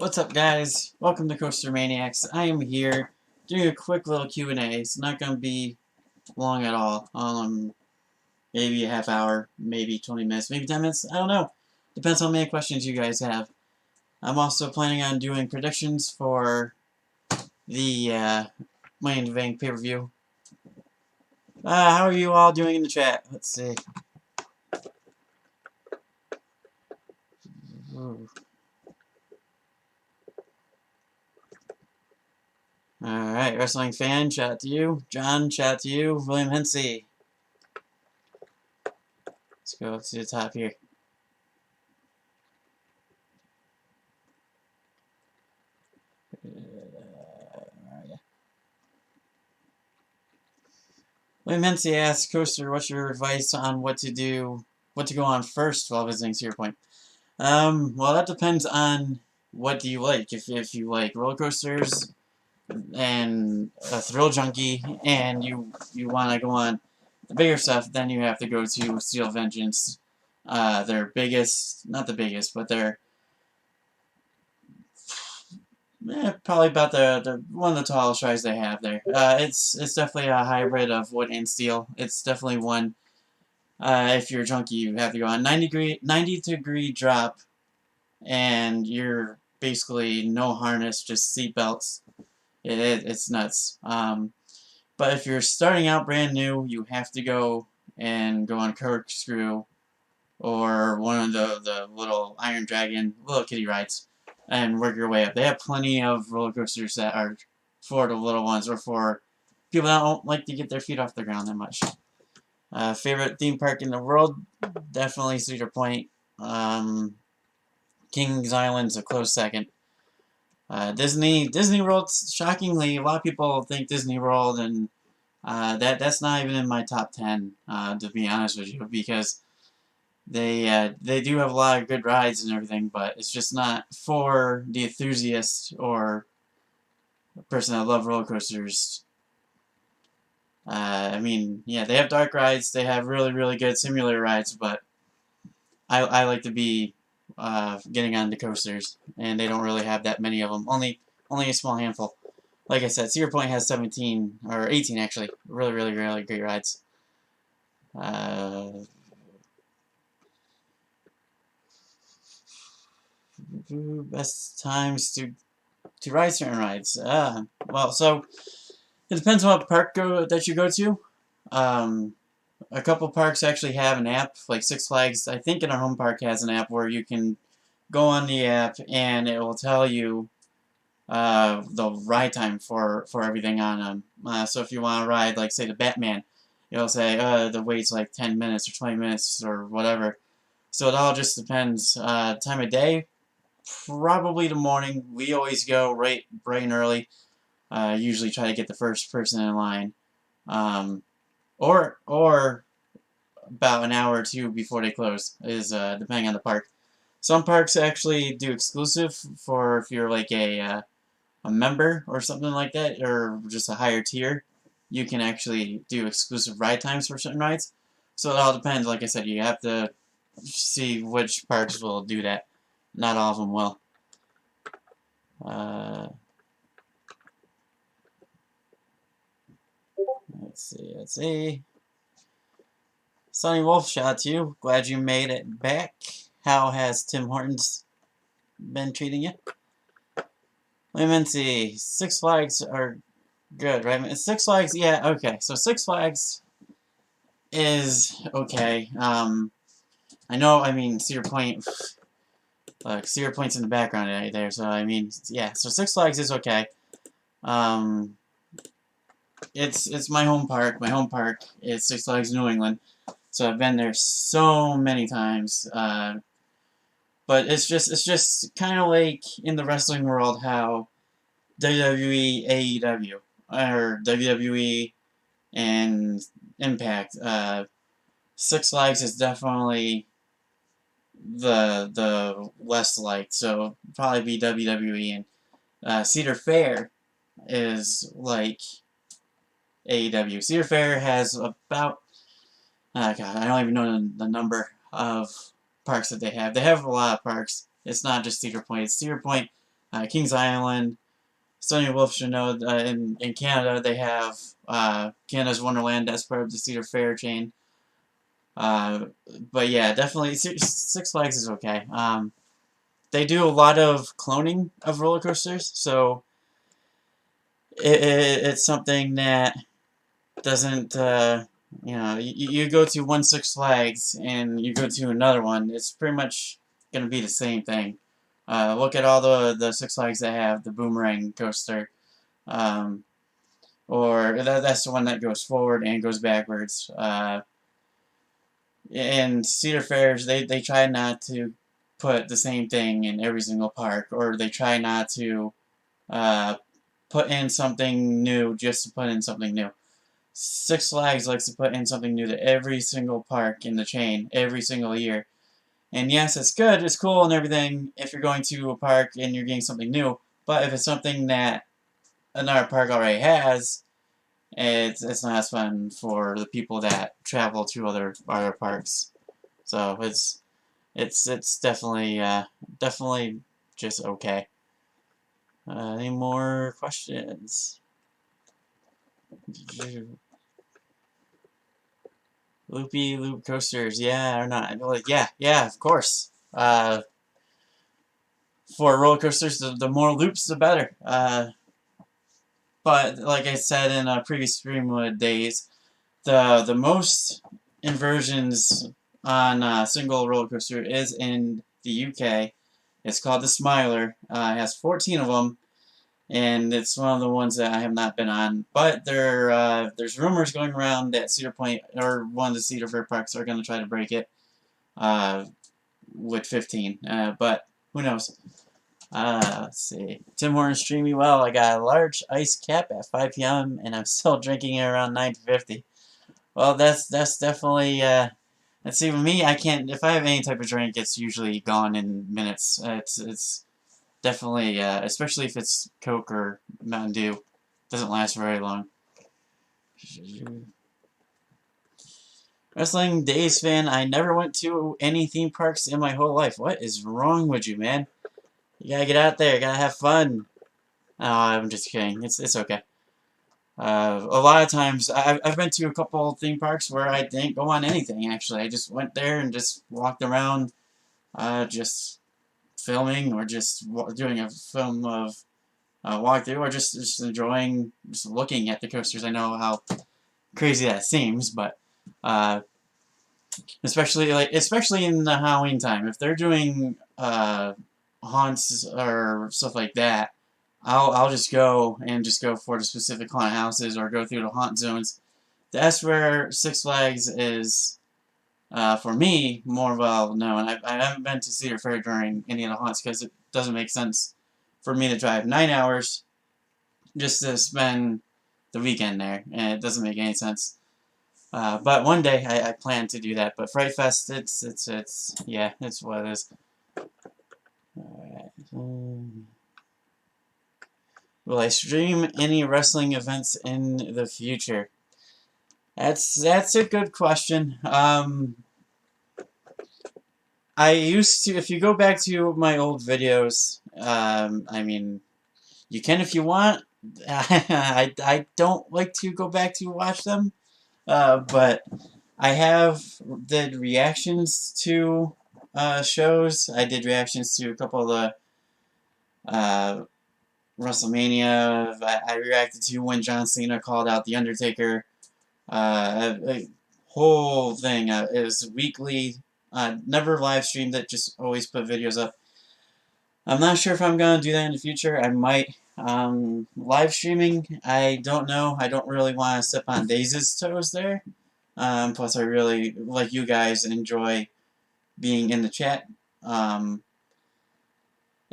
What's up, guys? Welcome to Coaster Maniacs. I am here doing a quick little Q&A. It's not going to be long at all. Maybe a half hour, maybe 20 minutes, maybe 10 minutes. I don't know. Depends on how many questions you guys have. I'm also planning on doing predictions for the Money in the Bank pay-per-view. How are you all doing in the chat? Let's see. Ooh. Alright, wrestling fan, shout out to you. John, shout out to you. William Hensey. Let's go up to the top here. William Hensey asks, Coaster, what's your advice on what to go on first while visiting Cedar Point? Well, that depends on what do you like. If you like roller coasters and a thrill junkie and you want to go on the bigger stuff, then you have to go to Steel Vengeance. Their biggest, not the biggest, but they're probably about the one of the tallest rides they have there. It's definitely a hybrid of wood and steel. It's definitely one. If you're a junkie, you have to go on 90 degree drop, and you're basically no harness, just seat belts. It's nuts. But if you're starting out brand new, you have to go on corkscrew or one of the little Iron Dragon little kiddie rides and work your way up. They have plenty of roller coasters that are for the little ones or for people that don't like to get their feet off the ground that much. Favorite theme park in the world? Definitely Cedar Point. Kings Island's a close second. Disney World, shockingly, a lot of people think Disney World, and that's not even in my top 10, to be honest with you, because they do have a lot of good rides and everything, but it's just not for the enthusiast or a person that love roller coasters. I mean, yeah, they have dark rides, they have really good simulator rides, but I like to be getting on the coasters, and they don't really have that many of them. Only a small handful. Like I said, Cedar Point has 17 or 18 actually. Really great rides. Best times to ride certain rides. Well, so it depends on what park that you go to. A couple parks actually have an app, like Six Flags. I think in our home park has an app where you can go on the app and it will tell you the ride time for everything on them. So if you want to ride, like say the Batman, it'll say the wait's like 10 minutes or 20 minutes or whatever. So it all just depends. Time of day, probably the morning. We always go bright and early. Usually try to get the first person in line. Or about an hour or two before they close, is depending on the park. Some parks actually do exclusive for if you're like a member or something like that, or just a higher tier. You can actually do exclusive ride times for certain rides. So it all depends. Like I said, you have to see which parks will do that. Not all of them will. Let's see. Sonny Wolf, shout out to you. Glad you made it back. How has Tim Hortons been treating you? Let me see. Six Flags are good, right? Six Flags, yeah, okay. So Six Flags is okay. I know, I mean, Cedar Point, Cedar Point's in the background right there, so I mean, yeah, so Six Flags is okay. It's my home park. My home park is Six Flags New England, so I've been there so many times. But it's just kind of like in the wrestling world how WWE, AEW, or WWE and Impact. Six Flags is definitely the less liked, so probably be WWE, and Cedar Fair is like AEW. Cedar Fair has about God, I don't even know the number of parks that they have. They have a lot of parks. It's not just Cedar Point. It's Cedar Point, Kings Island. Sonny Wolf should know in Canada they have Canada's Wonderland. That's part of the Cedar Fair chain. But yeah, definitely Six Flags is okay. They do a lot of cloning of roller coasters, so it's something that doesn't, you know, you go to one Six Flags and you go to another one, it's pretty much going to be the same thing. Look at all the Six Flags that have the boomerang coaster, or that's the one that goes forward and goes backwards. In Cedar Fairs, they try not to put the same thing in every single park, or they try not to put in something new just to put in something new. Six Flags likes to put in something new to every single park in the chain every single year. And yes, it's good, it's cool and everything if you're going to a park and you're getting something new, but if it's something that another park already has, it's not as fun for the people that travel to other parks. So it's definitely definitely just okay. Any more questions? Loopy loop coasters, yeah or not? Like, yeah, of course. For roller coasters, the more loops, the better. But like I said in previous stream days, the most inversions on a single roller coaster is in the UK. It's called the Smiler. It has 14 of them, and it's one of the ones that I have not been on. But there's rumors going around that Cedar Point or one of the Cedar Fair parks are going to try to break it with 15. But who knows? Let's see. Tim Hortons streaming well. I got a large ice cap at 5 p.m. and I'm still drinking it around 9:50. Well, that's definitely. Let's see. With me, I can't. If I have any type of drink, it's usually gone in minutes. It's definitely, especially if it's Coke or Mountain Dew, doesn't last very long. Wrestling Days fan. I never went to any theme parks in my whole life. What is wrong with you, man? You gotta get out there. You gotta have fun. Oh, I'm just kidding. It's okay. A lot of times, I've been to a couple theme parks where I didn't go on anything, actually. I just went there and just walked around, just filming or just doing a film of walkthrough or just enjoying, just looking at the coasters. I know how crazy that seems, but especially in the Halloween time, if they're doing haunts or stuff like that, I'll just go for the specific haunted houses or go through the haunt zones. That's where Six Flags is, for me, more well known. I haven't been to Cedar Fair during any of the haunts because it doesn't make sense for me to drive 9 hours just to spend the weekend there, and it doesn't make any sense. But one day I plan to do that. But Fright Fest, yeah, it's what it is. Alright. Will I stream any wrestling events in the future? That's a good question. I used to, if you go back to my old videos, I mean, you can if you want. I don't like to go back to watch them, but I have did reactions to shows. I did reactions to a couple of the WrestleMania. I reacted to when John Cena called out The Undertaker. A whole thing. It was weekly. Never live streamed it, just always put videos up. I'm not sure if I'm going to do that in the future. I might. Live streaming, I don't know. I don't really want to step on Daze's toes there. Plus, I really, like you guys, enjoy being in the chat.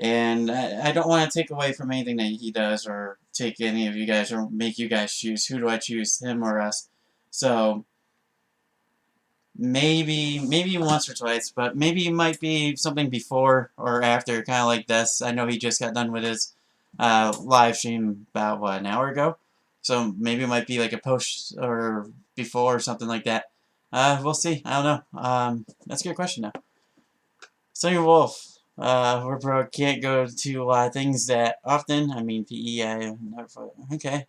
And I don't want to take away from anything that he does or take any of you guys or make you guys choose. Who do I choose, him or us? So, maybe once or twice, but maybe it might be something before or after, kind of like this. I know he just got done with his live stream about, what, an hour ago? So maybe it might be like a post or before or something like that. We'll see. I don't know. That's a good question now. Sonny Wolf. We're broke, can't go to a lot of things that often. I mean, PE, never, okay.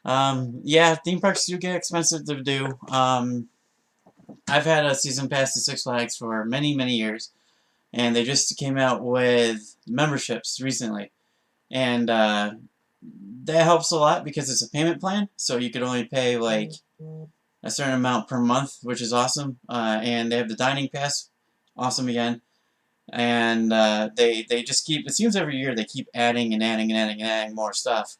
Yeah, theme parks do get expensive to do. I've had a season pass to Six Flags for many, many years, and they just came out with memberships recently. And that helps a lot because it's a payment plan, so you could only pay like a certain amount per month, which is awesome. And they have the dining pass, awesome again. And they just keep, it seems every year they keep adding and adding and adding and adding more stuff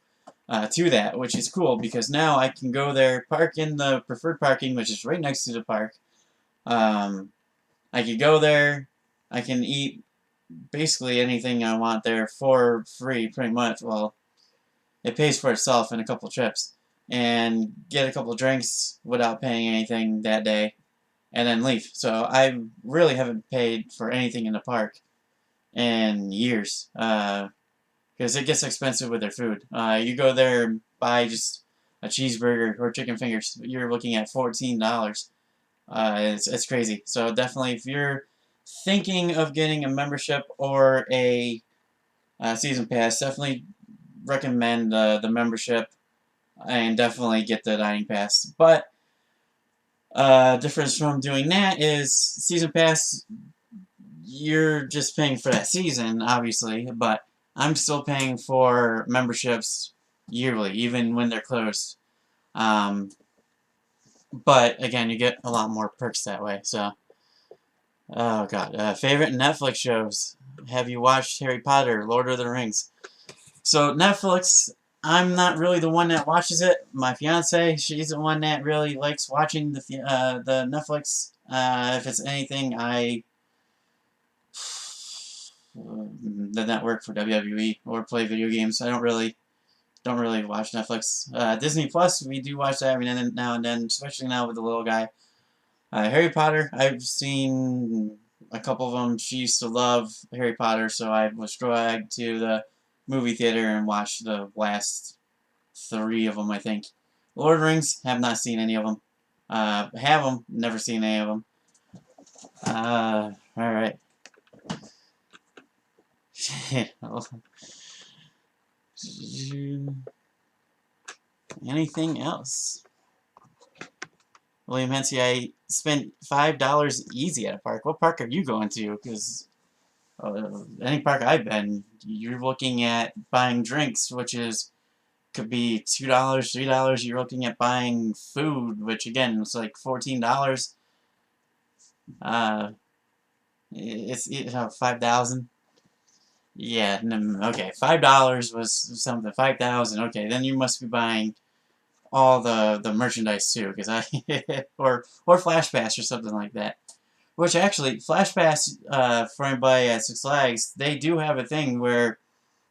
to that, which is cool because now I can go there, park in the preferred parking, which is right next to the park. I could go there, I can eat basically anything I want there for free, pretty much. Well, it pays for itself in a couple trips, and get a couple drinks without paying anything that day, and then leave. So I really haven't paid for anything in the park in years, because it gets expensive with their food. You go there and buy just a cheeseburger or chicken fingers, you're looking at $14. It's crazy. So definitely, if you're thinking of getting a membership or a season pass, definitely recommend the membership and definitely get the dining pass. But difference from doing that is season pass, you're just paying for that season, obviously, but I'm still paying for memberships yearly, even when they're closed. But again, you get a lot more perks that way. So, oh god, favorite Netflix shows. Have you watched Harry Potter, Lord of the Rings? So Netflix, I'm not really the one that watches it. My fiance, she's the one that really likes watching the Netflix. If it's anything, the network for WWE or play video games. I don't really watch Netflix. Disney Plus, we do watch that every now and then, especially now with the little guy. Harry Potter, I've seen a couple of them. She used to love Harry Potter, so I was dragged to the movie theater and watched the last 3 of them, I think. Lord of the Rings, have not seen any of them. Have them, never seen any of them. Alright. Anything else? William Hensey, I spent $5 easy at a park. What park are you going to? Because any park I've been, you're looking at buying drinks, which could be $2, $3. You're looking at buying food, which again is like $14. It's 5,000. Yeah, okay, $5 was something. 5,000. Okay, then you must be buying all the merchandise too, because I or Flash Pass or something like that. Which actually, Flash Pass for anybody at Six Flags, they do have a thing where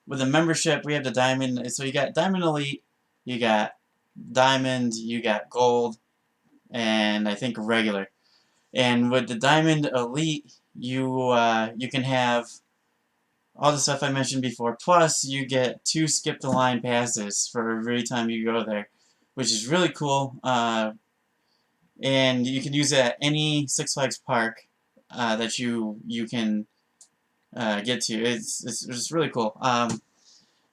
with the membership we have the Diamond. So you got Diamond Elite, you got Diamond, you got Gold, and I think regular. And with the Diamond Elite, you can have all the stuff I mentioned before. Plus, you get 2 skip the line passes for every time you go there, which is really cool. And you can use it at any Six Flags park that you can get to. It's really cool.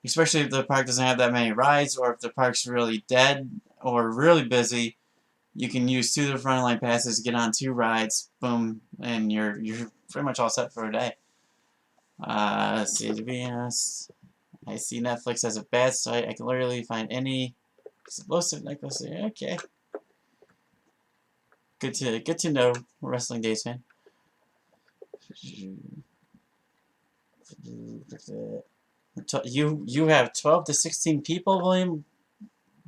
Especially if the park doesn't have that many rides, or if the park's really dead or really busy. You can use 2 of the front line passes, get on 2 rides, boom, and you're pretty much all set for a day. Let's see, to be honest, I see Netflix as a bad site. I can literally find any explosive necklace. Okay. Good to know, Wrestling Days fan. You have 12 to 16 people, William.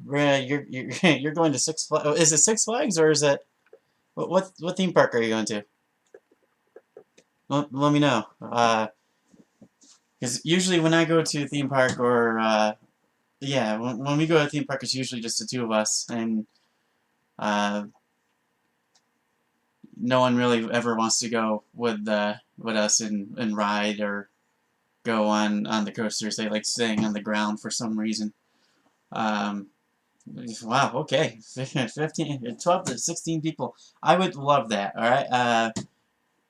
You're going to Six Flags. Is it Six Flags or is it what theme park are you going to? Let me know. Because usually when I go to a theme park or yeah, when we go to a theme park, it's usually just the 2 of us, and no one really ever wants to go with us and ride or go on the coasters. They like staying on the ground for some reason. Wow, okay. 12 to 16 people. I would love that, alright?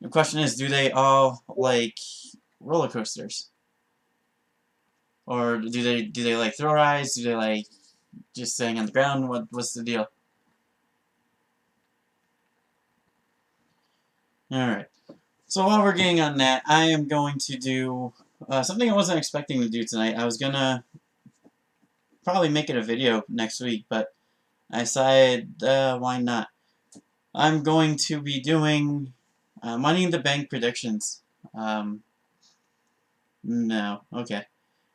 The question is, do they all, like, roller coasters? Or do they like thrill rides? Do they like just staying on the ground? What's the deal? Alright. So while we're getting on that, I am going to do something I wasn't expecting to do tonight. I was gonna probably make it a video next week, but I decided, why not? I'm going to be doing Money in the Bank predictions. No, okay.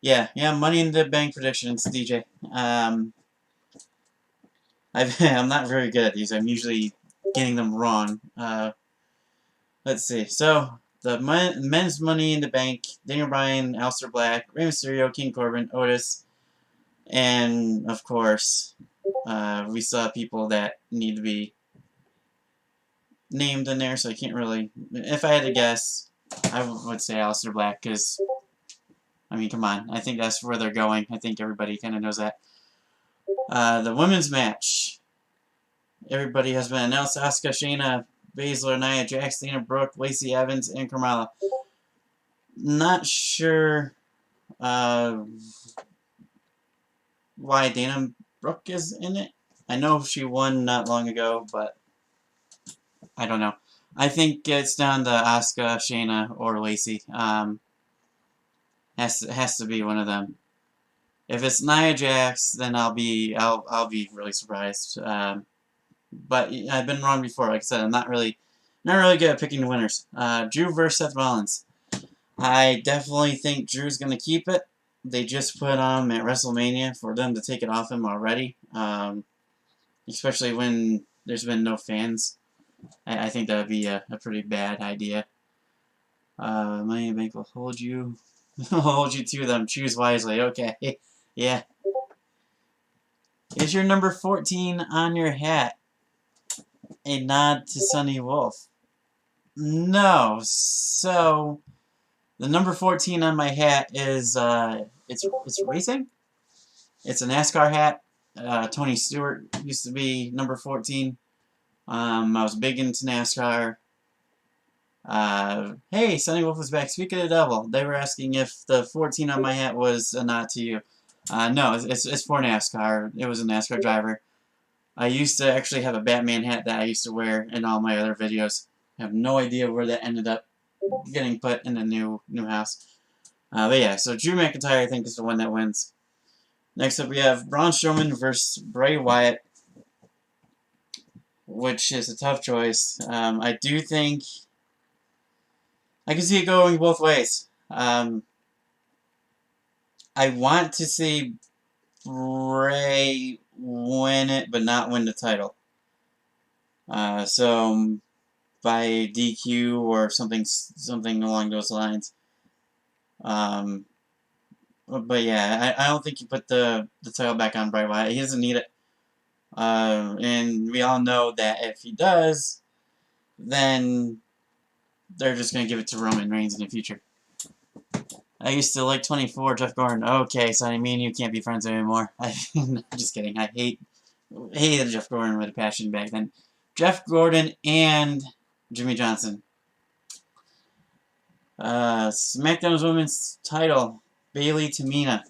Yeah, Money in the Bank predictions, DJ. I'm not very good at these. I'm usually getting them wrong. Let's see. So, the men's Money in the Bank, Daniel Bryan, Aleister Black, Rey Mysterio, King Corbin, Otis, and, of course, we saw people that need to be named in there, so I can't really... If I had to guess, I would say Aleister Black, because, I mean, come on. I think that's where they're going. I think everybody kind of knows that. The women's match. Everybody has been announced. Asuka, Shayna, Baszler, Nia Jax, Dana Brooke, Lacey Evans, and Carmella. Not sure why Dana Brooke is in it. I know she won not long ago, but I don't know. I think it's down to Asuka, Shayna, or Lacey. Has to be one of them. If it's Nia Jax, then I'll be really surprised. But I've been wrong before. Like I said, I'm not really good at picking the winners. Drew versus Seth Rollins. I definitely think Drew's gonna keep it. They just put him at WrestleMania for them to take it off him already. Especially when there's been no fans. I think that would be a pretty bad idea. Money in the Bank will hold you to them. Choose wisely. Okay. Yeah. Is your number 14 on your hat a nod to Sonny Wolf? No. So the number 14 on my hat is it's racing. It's a NASCAR hat. Tony Stewart used to be number 14. I was big into NASCAR. Hey, Sonny Wolf was back. Speaking of the devil, they were asking if the 14 on my hat was a nod to you. No, it's for NASCAR. It was a NASCAR driver. I used to actually have a Batman hat that I used to wear in all my other videos. I have no idea where that ended up getting put in the new house. But yeah, so Drew McIntyre I think is the one that wins. Next up we have Braun Strowman versus Bray Wyatt, which is a tough choice. I do think I can see it going both ways. I want to see Bray win it, but not win the title. So by DQ or something along those lines. But yeah, I don't think you put the title back on Bray Wyatt. He doesn't need it. And we all know that if he does, then they're just going to give it to Roman Reigns in the future. I used to like 24, Jeff Gordon. Okay, Sonny, me and you can't be friends anymore. I'm just kidding. I hated Jeff Gordon with a passion back then. Jeff Gordon and Jimmy Johnson. SmackDown's Women's title, Bayley Tamina.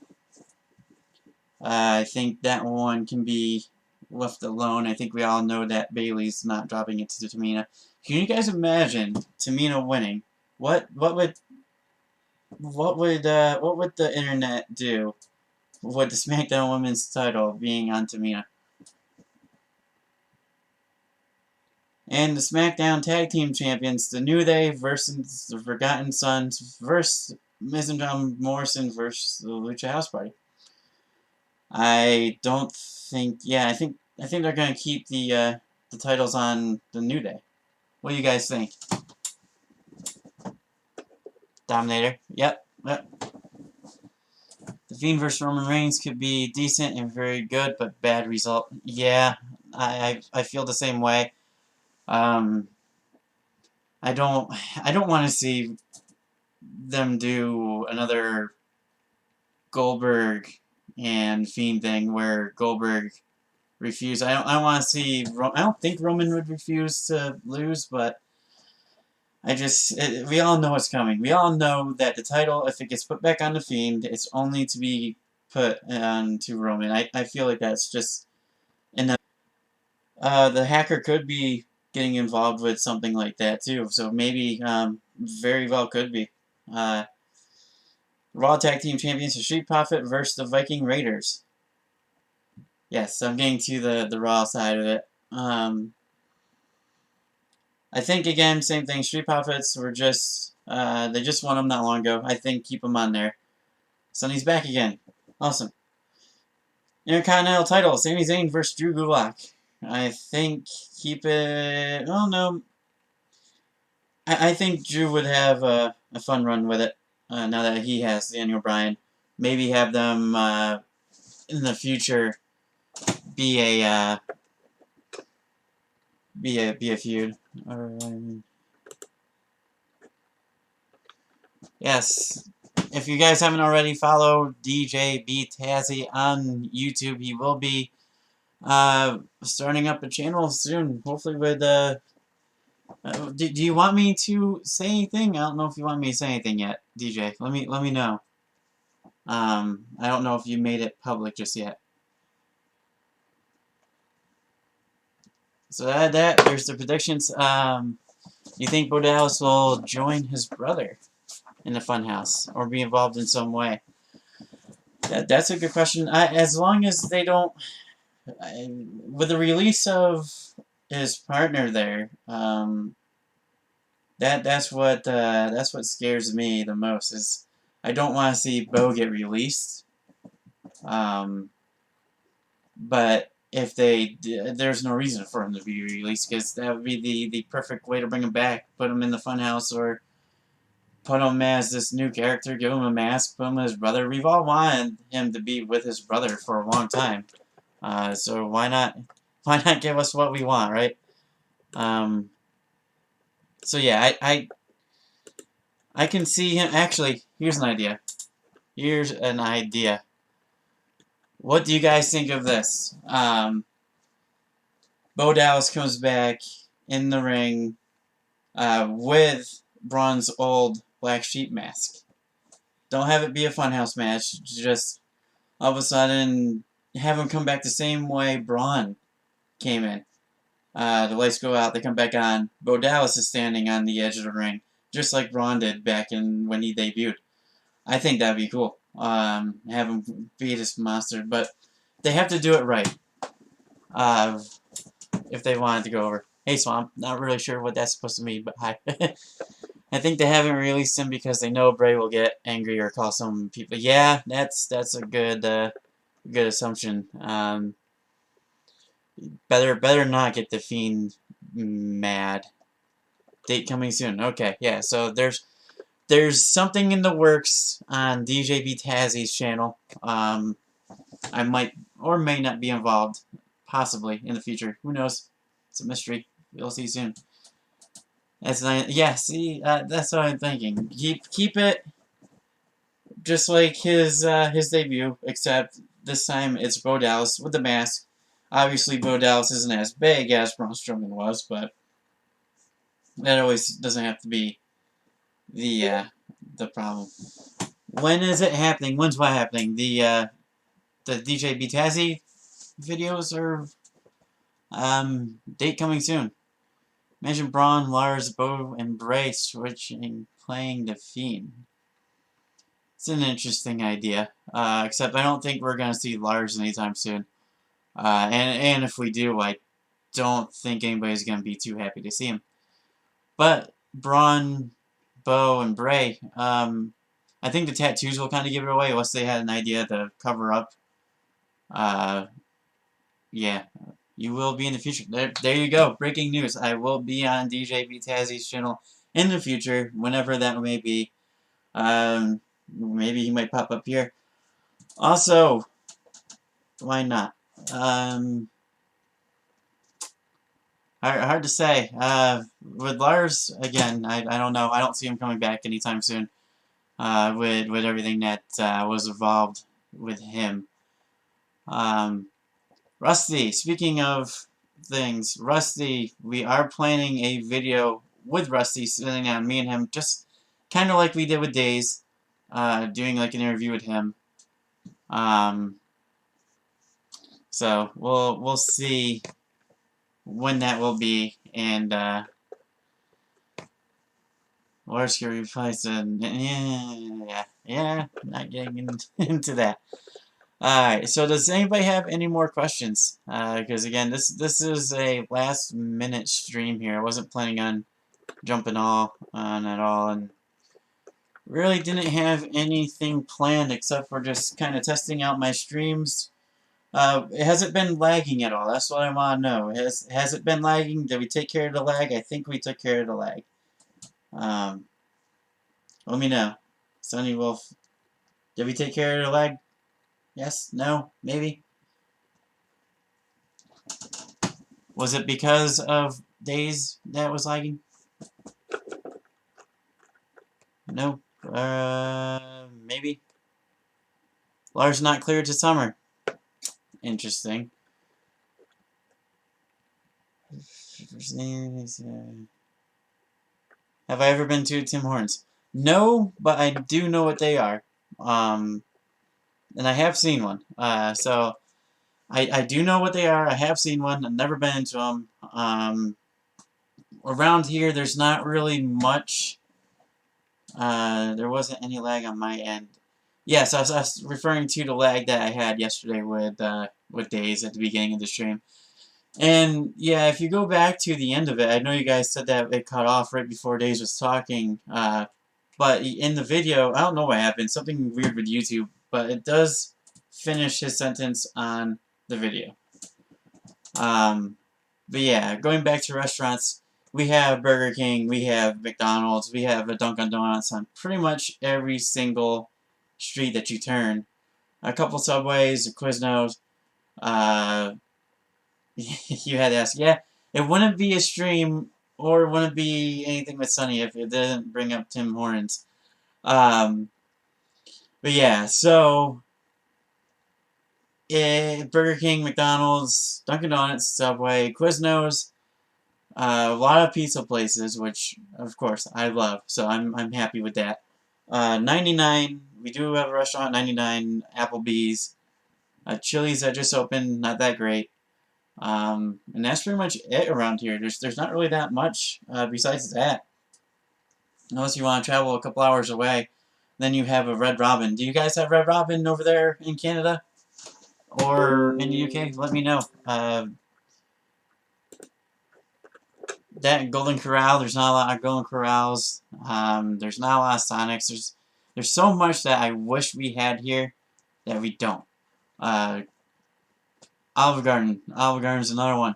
I think that one can be left alone. I think we all know that Bayley's not dropping it to Tamina. Can you guys imagine Tamina winning? What would the internet do with the SmackDown Women's title being on Tamina? And the SmackDown Tag Team Champions, the New Day versus the Forgotten Sons versus Miz and John Morrison versus the Lucha House Party. I don't think. Yeah, I think they're gonna keep the titles on the New Day. What do you guys think? Dominator. Yep. The Fiend versus Roman Reigns could be decent and very good, but bad result. Yeah, I feel the same way. I don't want to see them do another Goldberg and Fiend thing where Goldberg refused. I want to see. I don't think Roman would refuse to lose, but we all know what's coming. We all know that the title, if it gets put back on the Fiend, it's only to be put on to Roman. I feel like that's just the hacker could be getting involved with something like that too. So maybe, very well could be. Raw Tag Team Champions, the Street Profit versus the Viking Raiders. Yes, I'm getting to the Raw side of it. I think, again, same thing. Street Profits were just, they just won them not long ago. I think keep them on there. Sonny's back again. Awesome. Intercontinental title, Sami Zayn versus Drew Gulak. I think keep it, oh no. I think Drew would have a fun run with it, now that he has Daniel Bryan. Maybe have them, in the future, be a feud. Yes. If you guys haven't already, follow DJ B Tazzy on YouTube. He will be starting up a channel soon. Hopefully with do you want me to say anything? I don't know if you want me to say anything yet, DJ. Let me know. I don't know if you made it public just yet. So there's the predictions. You think Bo Dallas will join his brother in the Funhouse or be involved in some way? That's a good question. As long as they don't, with the release of his partner there, that's what scares me the most. Is I don't want to see Bo get released. But if there's no reason for him to be released, because that would be the perfect way to bring him back. Put him in the Funhouse, or put him as this new character, give him a mask, put him as his brother. We've all wanted him to be with his brother for a long time. So why not give us what we want, right? So yeah, I can see him. Actually, here's an idea. What do you guys think of this? Bo Dallas comes back in the ring with Braun's old Black Sheep mask. Don't have it be a Funhouse match. Just all of a sudden have him come back the same way Braun came in. The lights go out, they come back on. Bo Dallas is standing on the edge of the ring, just like Braun did back when he debuted. I think that'd be cool. Have him be this monster, but they have to do it right. If they wanted to go over. Hey Swamp, not really sure what that's supposed to mean, but hi. I think they haven't released him because they know Bray will get angry or call some people. Yeah, that's a good assumption. Better not get the Fiend mad. Date coming soon. Okay, yeah. So there's something in the works on DJ B Tazzy's channel. I might or may not be involved, possibly in the future. Who knows? It's a mystery. We'll see soon. Yeah. See, that's what I'm thinking. Keep it just like his debut, except this time it's Bo Dallas with the mask. Obviously, Bo Dallas isn't as big as Braun Strowman was, but that always doesn't have to be the problem. When is it happening? When's what happening? The DJ B Tazzy videos are date coming soon. Imagine Braun, Lars, Bo, and Bray switching, playing the Fiend. It's an interesting idea. Except I don't think we're gonna see Lars anytime soon. And if we do, I don't think anybody's gonna be too happy to see him. But Braun, Bo, and Bray, I think the tattoos will kind of give it away, unless they had an idea to cover up. Yeah, you will be in the future. There you go. Breaking news. I will be on DJ B Tazzy's channel in the future, whenever that may be. Maybe he might pop up here. Also, why not? Hard to say. With Lars, again, I don't know. I don't see him coming back anytime soon. With everything that was involved with him. Rusty, speaking of things, Rusty, we are planning a video with Rusty, sitting down, me and him, just kind of like we did with Days, doing like an interview with him. So we'll see when that will be, and or should we replace yeah, not getting into that. Alright, so does anybody have any more questions? Because again, this is a last minute stream here. I wasn't planning on jumping on at all, and really didn't have anything planned except for just kind of testing out my streams. Has it been lagging at all? That's what I want to know. Has it been lagging? Did we take care of the lag? I think we took care of the lag. Let me know. Sunny Wolf, did we take care of the lag? Yes? No? Maybe? Was it because of Days that was lagging? No? Maybe? Lars not cleared to summer. Interesting. Have I ever been to Tim Hortons? No, but I do know what they are. And I have seen one. So I do know what they are. I have seen one. I've never been into them. Around here, there's not really much. There wasn't any lag on my end. Yes, I was referring to the lag that I had yesterday with Days at the beginning of the stream. And yeah, if you go back to the end of it, I know you guys said that it cut off right before Days was talking. But in the video, I don't know what happened. Something weird with YouTube, but it does finish his sentence on the video. But yeah, going back to restaurants, we have Burger King, we have McDonald's, we have a Dunkin' Donuts on pretty much every single street that you turn. A couple Subways, a Quiznos. You had to ask, yeah, it wouldn't be a stream or it wouldn't be anything with Sunny if it didn't bring up Tim Hortons. But yeah, so Burger King, McDonald's, Dunkin' Donuts, Subway, Quiznos, a lot of pizza places, which of course I love, so I'm happy with that. 99, we do have a restaurant, 99, Applebee's, Chili's that just opened, not that great. And that's pretty much it around here. There's not really that much besides that. Unless you want to travel a couple hours away, then you have a Red Robin. Do you guys have Red Robin over there in Canada? Or in the UK? Let me know. That Golden Corral, there's not a lot of Golden Corrals. There's not a lot of Sonics. There's so much that I wish we had here that we don't. Olive Garden. Olive Garden's another one.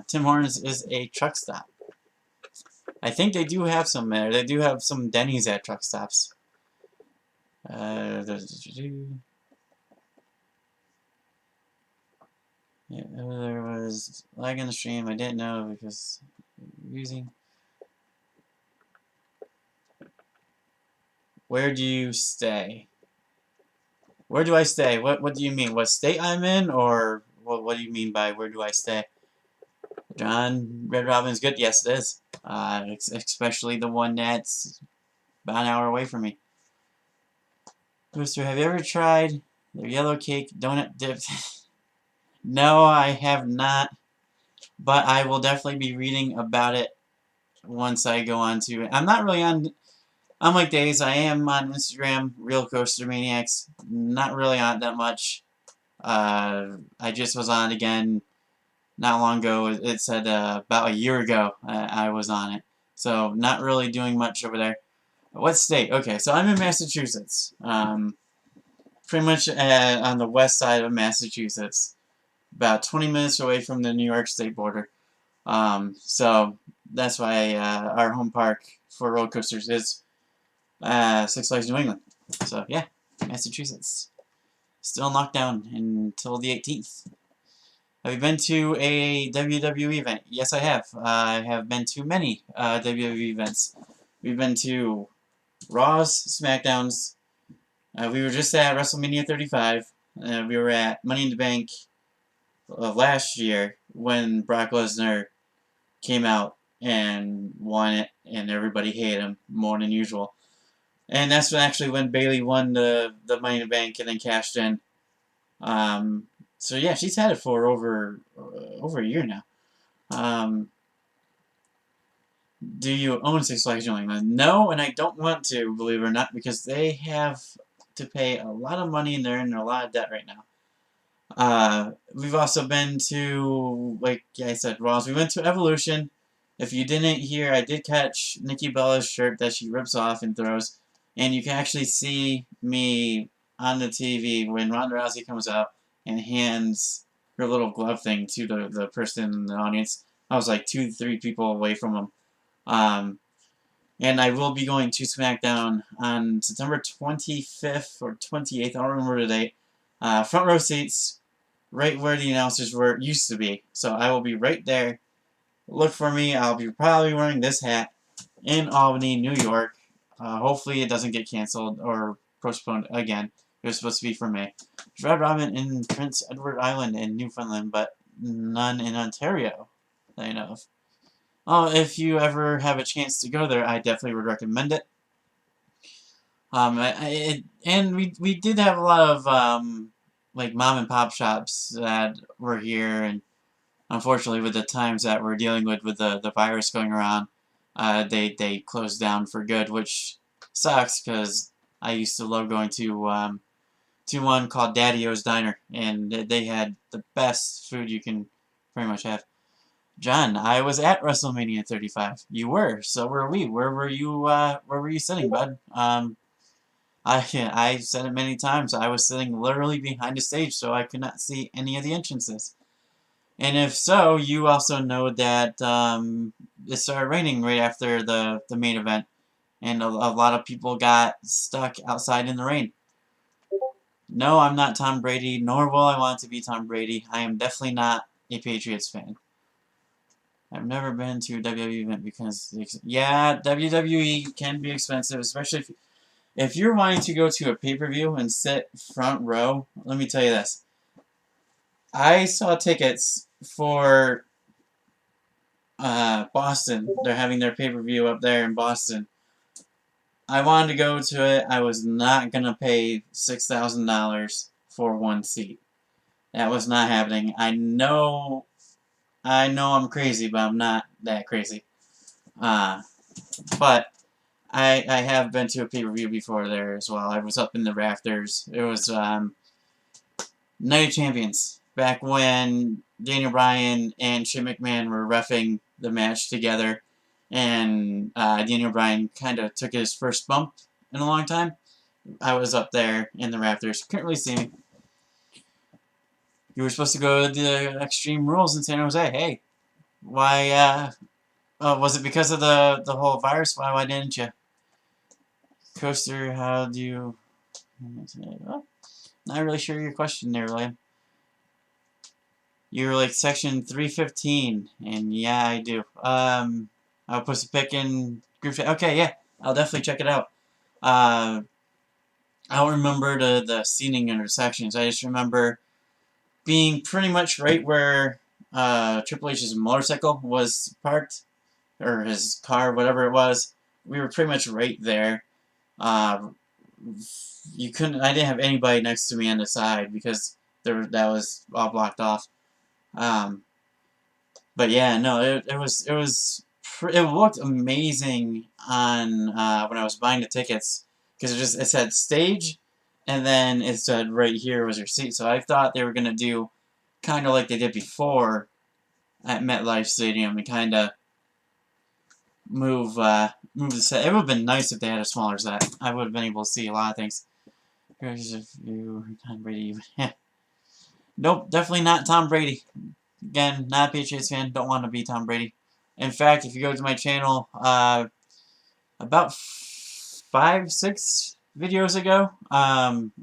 Tim Hortons is a truck stop. I think they do have some there. They do have some Denny's at truck stops. Yeah, there was lag in the stream. I didn't know because using. Where do you stay? Where do I stay? What do you mean? What state I'm in, or what do you mean by where do I stay? John, Red Robin's good. Yes, it is. Especially the one that's about an hour away from me. Booster, have you ever tried their yellow cake donut dip? No, I have not. But I will definitely be reading about it once I go on to it. I'm not really on. Unlike Days, I am on Instagram, Real Coaster Maniacs. Not really on it that much. I just was on it again not long ago. It said about a year ago I was on it. So not really doing much over there. What state? Okay, so I'm in Massachusetts. Pretty much on the west side of Massachusetts. About 20 minutes away from the New York State border. So that's why our home park for roller coasters is Six Flags New England. So yeah, Massachusetts. Still in lockdown until the 18th. Have you been to a WWE event? Yes, I have. I have been to many WWE events. We've been to Raws, SmackDowns. We were just at WrestleMania 35. We were at Money in the Bank last year when Brock Lesnar came out and won it, and everybody hated him more than usual. And that's actually when Bailey won the Money in the Bank and then cashed in. So yeah, she's had it for over a year now. Do you own Six Flags Journeyman? No, and I don't want to, believe it or not, because they have to pay a lot of money and they're in a lot of debt right now. We've also been to, like I said, Ross, we went to Evolution. If you didn't hear, I did catch Nikki Bella's shirt that she rips off and throws, and you can actually see me on the TV when Ronda Rousey comes out and hands her little glove thing to the person in the audience. I was like 2-3 people away from them. And I will be going to SmackDown on September 25th or 28th, I don't remember the date. Front row seats, right where the announcers used to be. So I will be right there. Look for me. I'll be probably wearing this hat in Albany, New York. Hopefully it doesn't get canceled or postponed again. It was supposed to be for May. Red Robin in Prince Edward Island in Newfoundland, but none in Ontario that I know of. Oh, if you ever have a chance to go there, I definitely would recommend it. And we did have a lot of like mom and pop shops that were here, and unfortunately, with the times that we're dealing with the virus going around, they closed down for good, which sucks because I used to love going to one called Daddy-O's Diner, and they had the best food you can pretty much have. John, I was at WrestleMania 35. You were, so were we. Where were you? Where were you sitting, bud? I said it many times. I was sitting literally behind the stage, so I could not see any of the entrances. And if so, you also know that it started raining right after the main event, and a lot of people got stuck outside in the rain. No, I'm not Tom Brady, nor will I want to be Tom Brady. I am definitely not a Patriots fan. I've never been to a WWE event because, yeah, WWE can be expensive, especially if you're wanting to go to a pay-per-view and sit front row. Let me tell you this. I saw tickets for Boston. They're having their pay-per-view up there in Boston. I wanted to go to it. I was not going to pay $6,000 for one seat. That was not happening. I know I'm crazy, but I'm not that crazy. But I have been to a pay-per-view before there as well. I was up in the rafters. It was Night of Champions, back when Daniel Bryan and Shane McMahon were reffing the match together, and Daniel Bryan kind of took his first bump in a long time. I was up there in the rafters. Couldn't really see me. You were supposed to go to the Extreme Rules in San Jose. Hey, why, was it because of the whole virus? Why didn't you? Coaster, how do you... Oh, not really sure your question there, William. You're like section 315, and yeah, I do. I'll post a pic in group chat. Okay, yeah, I'll definitely check it out. I don't remember the seating under sections. I just remember being pretty much right where Triple H's motorcycle was parked, or his car, whatever it was. We were pretty much right there. You couldn't. I didn't have anybody next to me on the side because that was all blocked off. But yeah, no, it looked amazing on when I was buying the tickets because it said stage, and then it said right here was your seat. So I thought they were gonna do kind of like they did before at MetLife Stadium and kind of move the set. It would have been nice if they had a smaller set. I would have been able to see a lot of things. Because if you Tom Brady, nope, definitely not Tom Brady. Again, not a Patriots fan. Don't want to be Tom Brady. In fact, if you go to my channel, about 5-6 videos ago,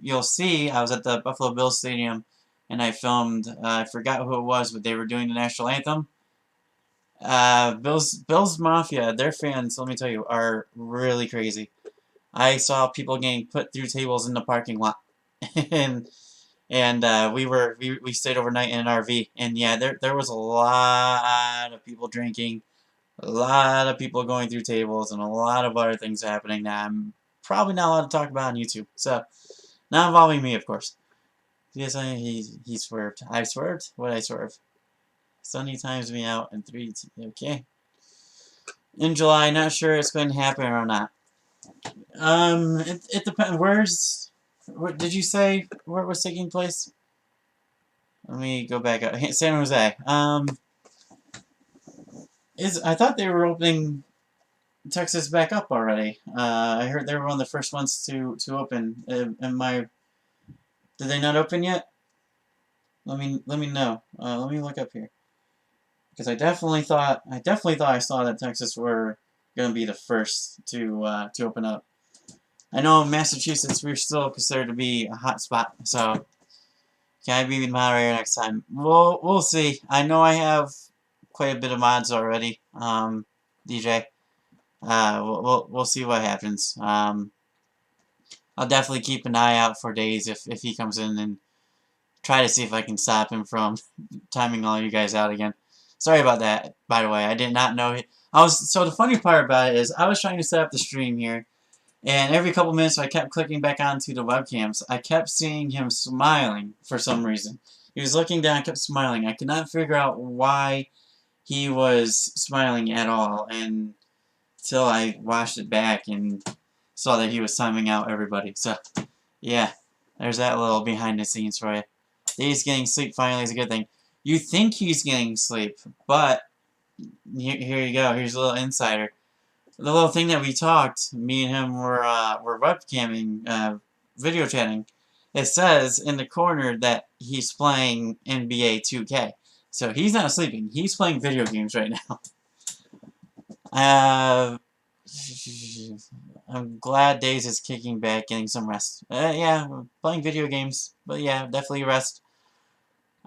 you'll see I was at the Buffalo Bills Stadium, and I filmed. I forgot who it was, but they were doing the national anthem. Bills Mafia, their fans, let me tell you, are really crazy. I saw people getting put through tables in the parking lot, and we stayed overnight in an RV, and yeah, there was a lot of people drinking, A lot of people going through tables and a lot of other things happening that I'm probably not allowed to talk about on YouTube. So, not involving me, of course. Yes, he swerved. I swerved? What did I swerve? Sunny times me out in 3. Okay. In July, not sure it's going to happen or not. It depends. Where did you say where it was taking place? Let me go back up. San Jose. I thought they were opening Texas back up already. I heard they were one of the first ones to open. Did they not open yet? Let me know. Let me look up here because I definitely thought I saw that Texas were gonna be the first to open up. I know in Massachusetts we're still considered to be a hot spot, so can I be the moderator next time? We'll see. I know I have quite a bit of mods already. DJ. We'll see what happens. I'll definitely keep an eye out for Days if he comes in and try to see if I can stop him from timing all you guys out again. Sorry about that, by the way. I did not know. So the funny part about it is I was trying to set up the stream here, and every couple minutes I kept clicking back onto the webcams. I kept seeing him smiling for some reason. He was looking down, kept smiling. I could not figure out why he was smiling at all, and until I watched it back and saw that he was timing out everybody. So, yeah, there's that little behind the scenes for you. He's getting sleep finally is a good thing. You think he's getting sleep, but here you go. Here's a little insider. The little thing that we talked, me and him were webcamming, video chatting. It says in the corner that he's playing NBA 2K. So he's not sleeping. He's playing video games right now. I'm glad Days is kicking back, getting some rest. Yeah, playing video games. But yeah, definitely rest.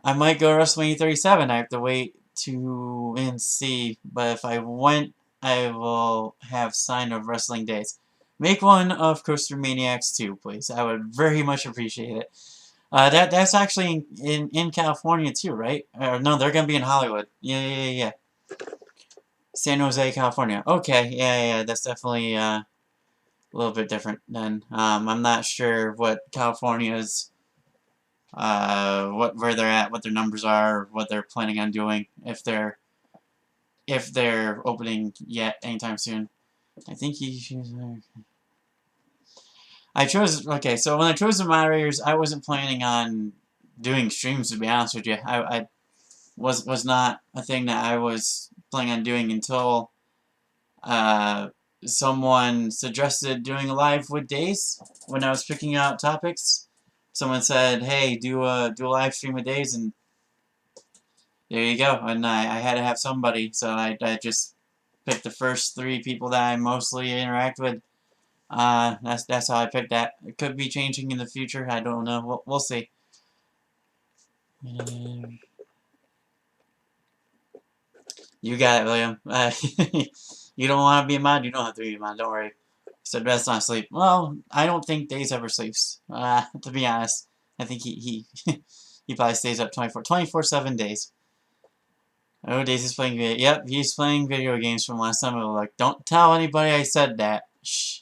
I might go WrestleMania 37. I have to wait to and see. But if I went, I will have sign of Wrestling Days. Make one of Coaster Maniacs 2, please. I would very much appreciate it. That's actually in California too, right? No, they're gonna be in Hollywood. Yeah. San Jose, California. Okay, yeah. That's definitely a little bit different then. I'm not sure what California's where they're at, what their numbers are, what they're planning on doing, if they're opening yet anytime soon. I think I chose okay. So when I chose the moderators, I wasn't planning on doing streams. To be honest with you, I was not a thing that I was planning on doing until someone suggested doing a live with Days when I was picking out topics. Someone said, "Hey, do a live stream with Days," and there you go. And I had to have somebody, so I just picked the first 3 people that I mostly interact with. That's how I picked that. It could be changing in the future. I don't know. We'll see. You got it, William. You don't want to be a mod, you don't have to be a mod. Don't worry. He said best not sleep. Well, I don't think Days ever sleeps. To be honest, I think he he probably stays up 24/7 days. Oh, Days is playing video. Yep, he's playing video games from last time. I was like, don't tell anybody I said that. Shh.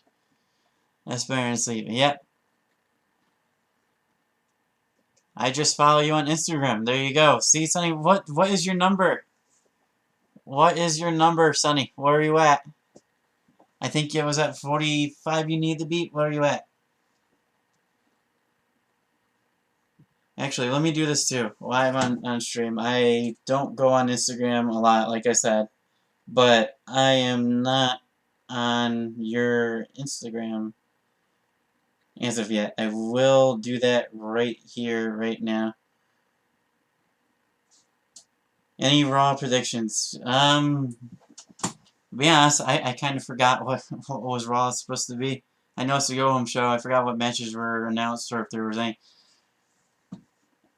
That's better than sleeping. Yep. I just follow you on Instagram. There you go. See, Sonny, what is your number? What is your number, Sonny? Where are you at? I think it was at 45 you need to beat. Where are you at? Actually, let me do this too. Live on stream. I don't go on Instagram a lot, like I said. But I am not on your Instagram as of yet. I will do that right here, right now. Any Raw predictions? To be honest, I kind of forgot what was Raw supposed to be. I know it's a go-home show. I forgot what matches were announced or if there was any.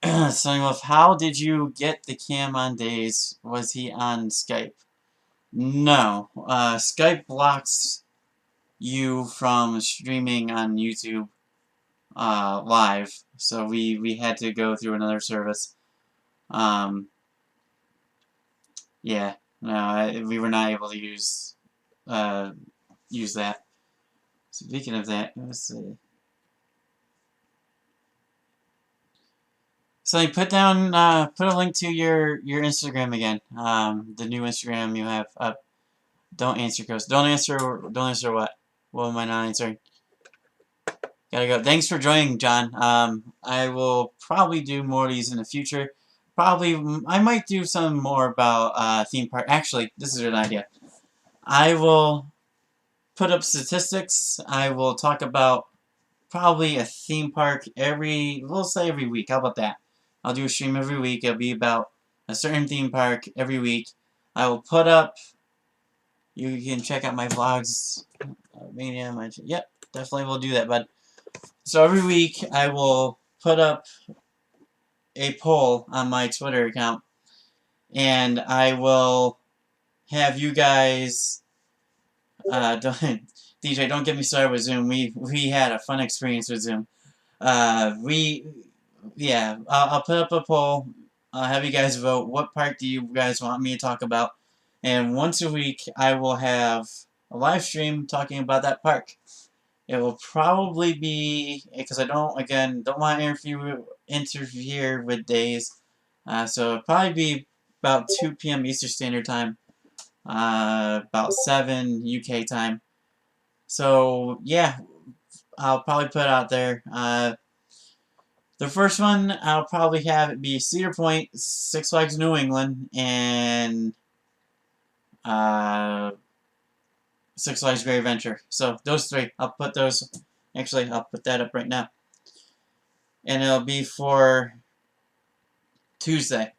Starting off, how did you get the cam on Days? Was he on Skype? No. Skype blocks you from streaming on YouTube live, so we had to go through another service. Yeah. No, we were not able to use that. Speaking of that, let's see. So you put a link to your Instagram again. The new Instagram you have up. Don't answer, Ghost. Don't answer what? What am I not answering? Gotta go. Thanks for joining, John. I will probably do more of these in the future. Probably, I might do some more about theme park. Actually, this is an idea. I will put up statistics. I will talk about probably a theme park we'll say every week. How about that? I'll do a stream every week. It'll be about a certain theme park every week. I will put up, you can check out my vlogs. Yep, definitely will do that, bud. So every week I will put up a poll on my Twitter account, and I will have you guys, DJ, don't get me started with Zoom. We had a fun experience with Zoom. Yeah, I'll put up a poll. I'll have you guys vote. What park do you guys want me to talk about? And once a week, I will have a live stream talking about that park. It will probably be, because I don't want to interfere with days. So it'll probably be about 2 p.m. Eastern Standard Time, about 7 UK time. So yeah, I'll probably put it out there. The first one, I'll probably have it be Cedar Point, Six Flags New England, and uh, Six Flags Great Adventure. So those three, I'll put those. Actually, I'll put that up right now, and it'll be for Tuesday.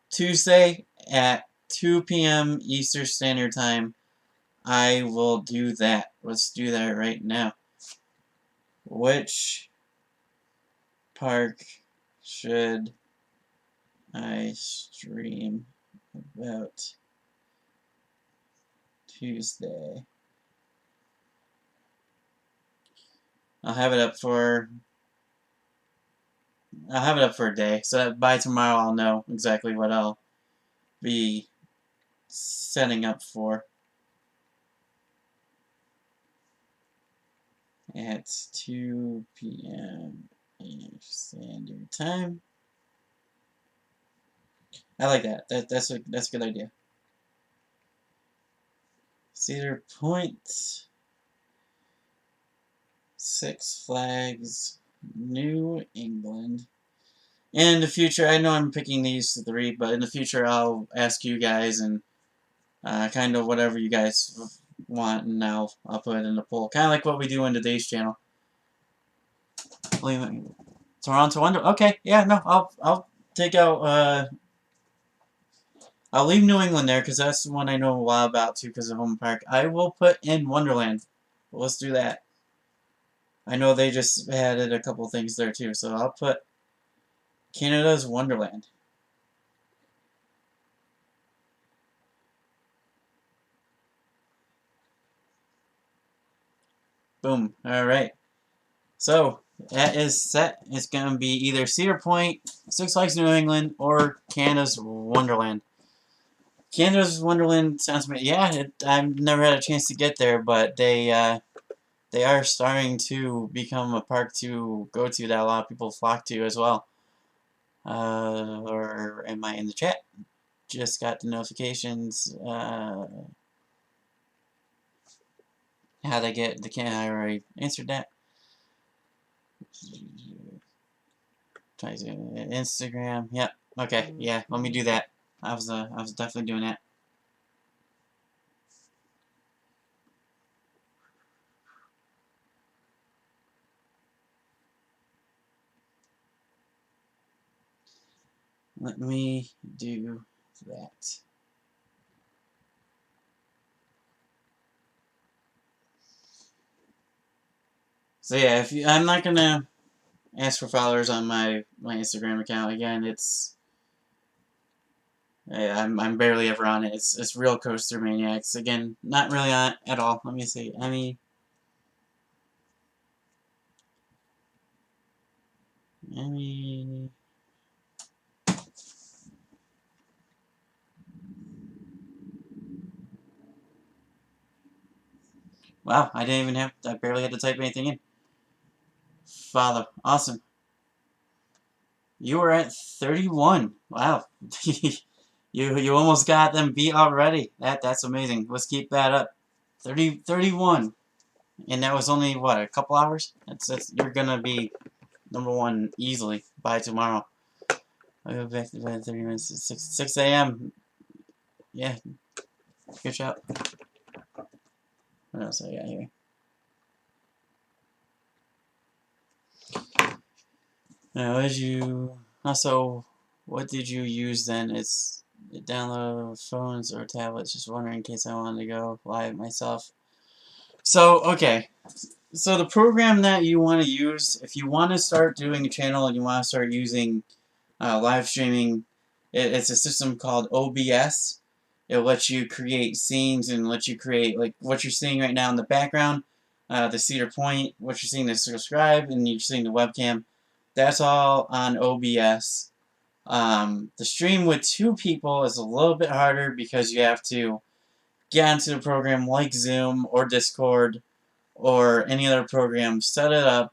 Tuesday at 2 p.m. Eastern Standard Time. I will do that. Let's do that right now. Which park should I stream about Tuesday? I'll have it up for a day, so that by tomorrow I'll know exactly what I'll be setting up for at 2 p.m. Standard Time. I like that. That's a good idea. Cedar Point, Six Flags, New England. And in the future, I know I'm picking these three, but in the future I'll ask you guys and kind of whatever you guys want, and I'll put it in the poll. Kind of like what we do in today's channel. Toronto Wonder. Okay, yeah, no, I'll take out. I'll leave New England there because that's the one I know a lot about too because of home park. I will put in Wonderland. Let's do that. I know they just added a couple things there too, so I'll put Canada's Wonderland. Boom. Alright. So, that is set. It's going to be either Cedar Point, Six Flags New England, or Canada's Wonderland. Canada's Wonderland sounds... Yeah, I've never had a chance to get there, but they are starting to become a park to go to that a lot of people flock to as well. Or am I in the chat? Just got the notifications. How they get the can I already answered that. Instagram. Yep. Okay. Yeah. Let me do that. I was definitely doing that. Let me do that. So yeah, I'm not gonna ask for followers on my Instagram account again. I'm barely ever on it. It's Real Coaster Maniacs again. Not really on it at all. Let me see. Wow, I didn't even have, I barely had to type anything in. Follow. Awesome. You were at 31. Wow. You almost got them beat already. That's amazing. Let's keep that up. 31. And that was only, what, a couple hours? That's you're gonna be #1 easily by tomorrow. I'll go back to bed 30 minutes. 6 a.m. Yeah, good job. What else I got here? Now, as you also, what did you use then? It's download phones or tablets. Just wondering in case I wanted to go live myself. So, okay. So the program that you want to use, if you want to start doing a channel and you want to start using live streaming, it's a system called OBS. It lets you create scenes and lets you create, like what you're seeing right now in the background, the Cedar Point, what you're seeing the subscribe, and you're seeing the webcam. That's all on OBS. The stream with 2 people is a little bit harder because you have to get onto a program like Zoom or Discord or any other program, set it up,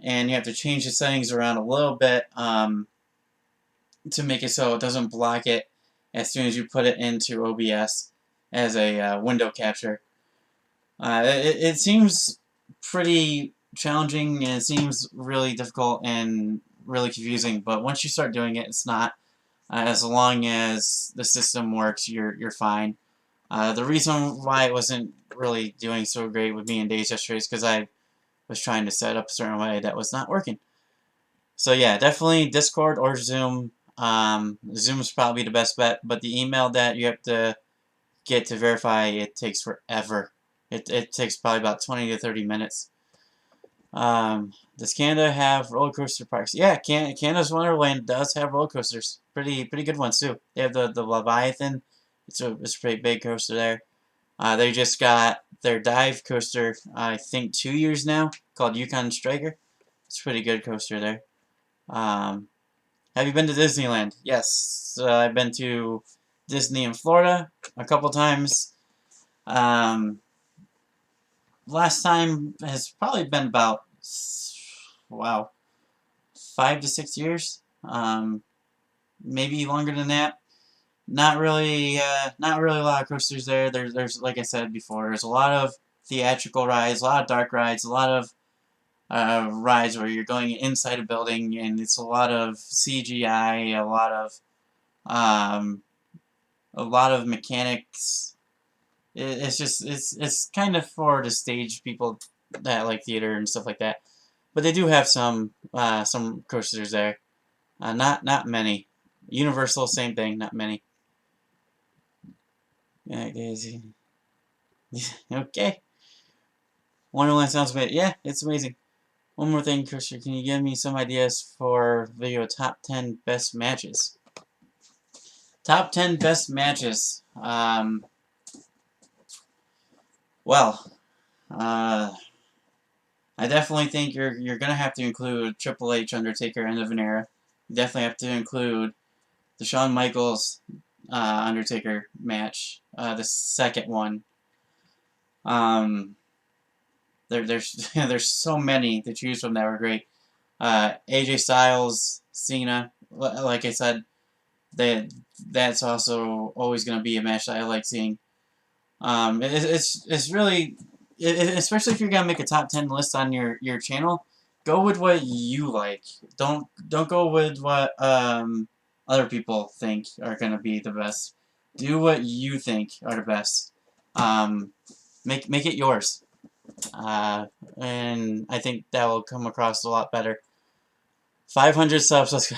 and you have to change the settings around a little bit to make it so it doesn't block it as soon as you put it into OBS as a window capture. It seems pretty challenging and it seems really difficult and really confusing, but once you start doing it, it's not. As long as the system works, you're fine. The reason why it wasn't really doing so great with me and Days yesterday is because I was trying to set up a certain way that was not working. So yeah, definitely Discord or Zoom. Zoom's probably the best bet, but the email that you have to get to verify, it takes forever. It takes probably about 20 to 30 minutes. Does Canada have roller coaster parks? Yeah, Canada's Wonderland does have roller coasters. Pretty good ones too. They have the Leviathan. It's a pretty big coaster there. They just got their dive coaster, I think 2 years now, called Yukon Striker. It's a pretty good coaster there. Have you been to Disneyland? Yes, I've been to Disney in Florida a couple times. Last time has probably been about, wow, 5 to 6 years. Maybe longer than that. Not really a lot of coasters there. There's like I said before, there's a lot of theatrical rides, a lot of dark rides, a lot of rides where you're going inside a building, and it's a lot of CGI, a lot of mechanics. It's kind of for the stage people that like theater and stuff like that. But they do have some coasters there. Not many. Universal, same thing, not many. Yeah, Daisy. Okay. Wonderland sounds great. Yeah, it's amazing. One more thing, Christian, can you give me some ideas for video top 10 best matches? Top 10 best matches. Well, I definitely think you're gonna have to include Triple H, Undertaker, End of an Era. You definitely have to include the Shawn Michaels Undertaker match, the second one. There's there's so many to choose from that were great. AJ Styles, Cena, like I said, that's also always going to be a match that I like seeing. It's really, especially if you're gonna make a top 10 list on your channel, go with what you like. Don't go with what other people think are gonna be the best. Do what you think are the best. Make it yours. And I think that will come across a lot better. 500 subs. Let's go.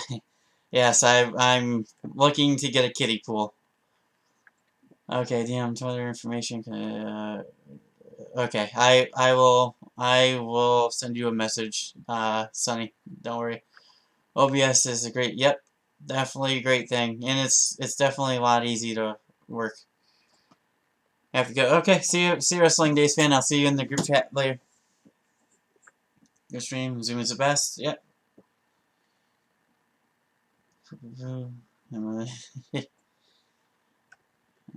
Yes, I'm looking to get a kiddie pool. Okay, DM Twitter information. Okay, I will send you a message, Sonny. Don't worry. OBS is a great. Yep, definitely a great thing, and it's definitely a lot easy to work. Have to go. Okay, see you, Wrestling Days fan. I'll see you in the group chat later. Your stream. Zoom is the best. Yep.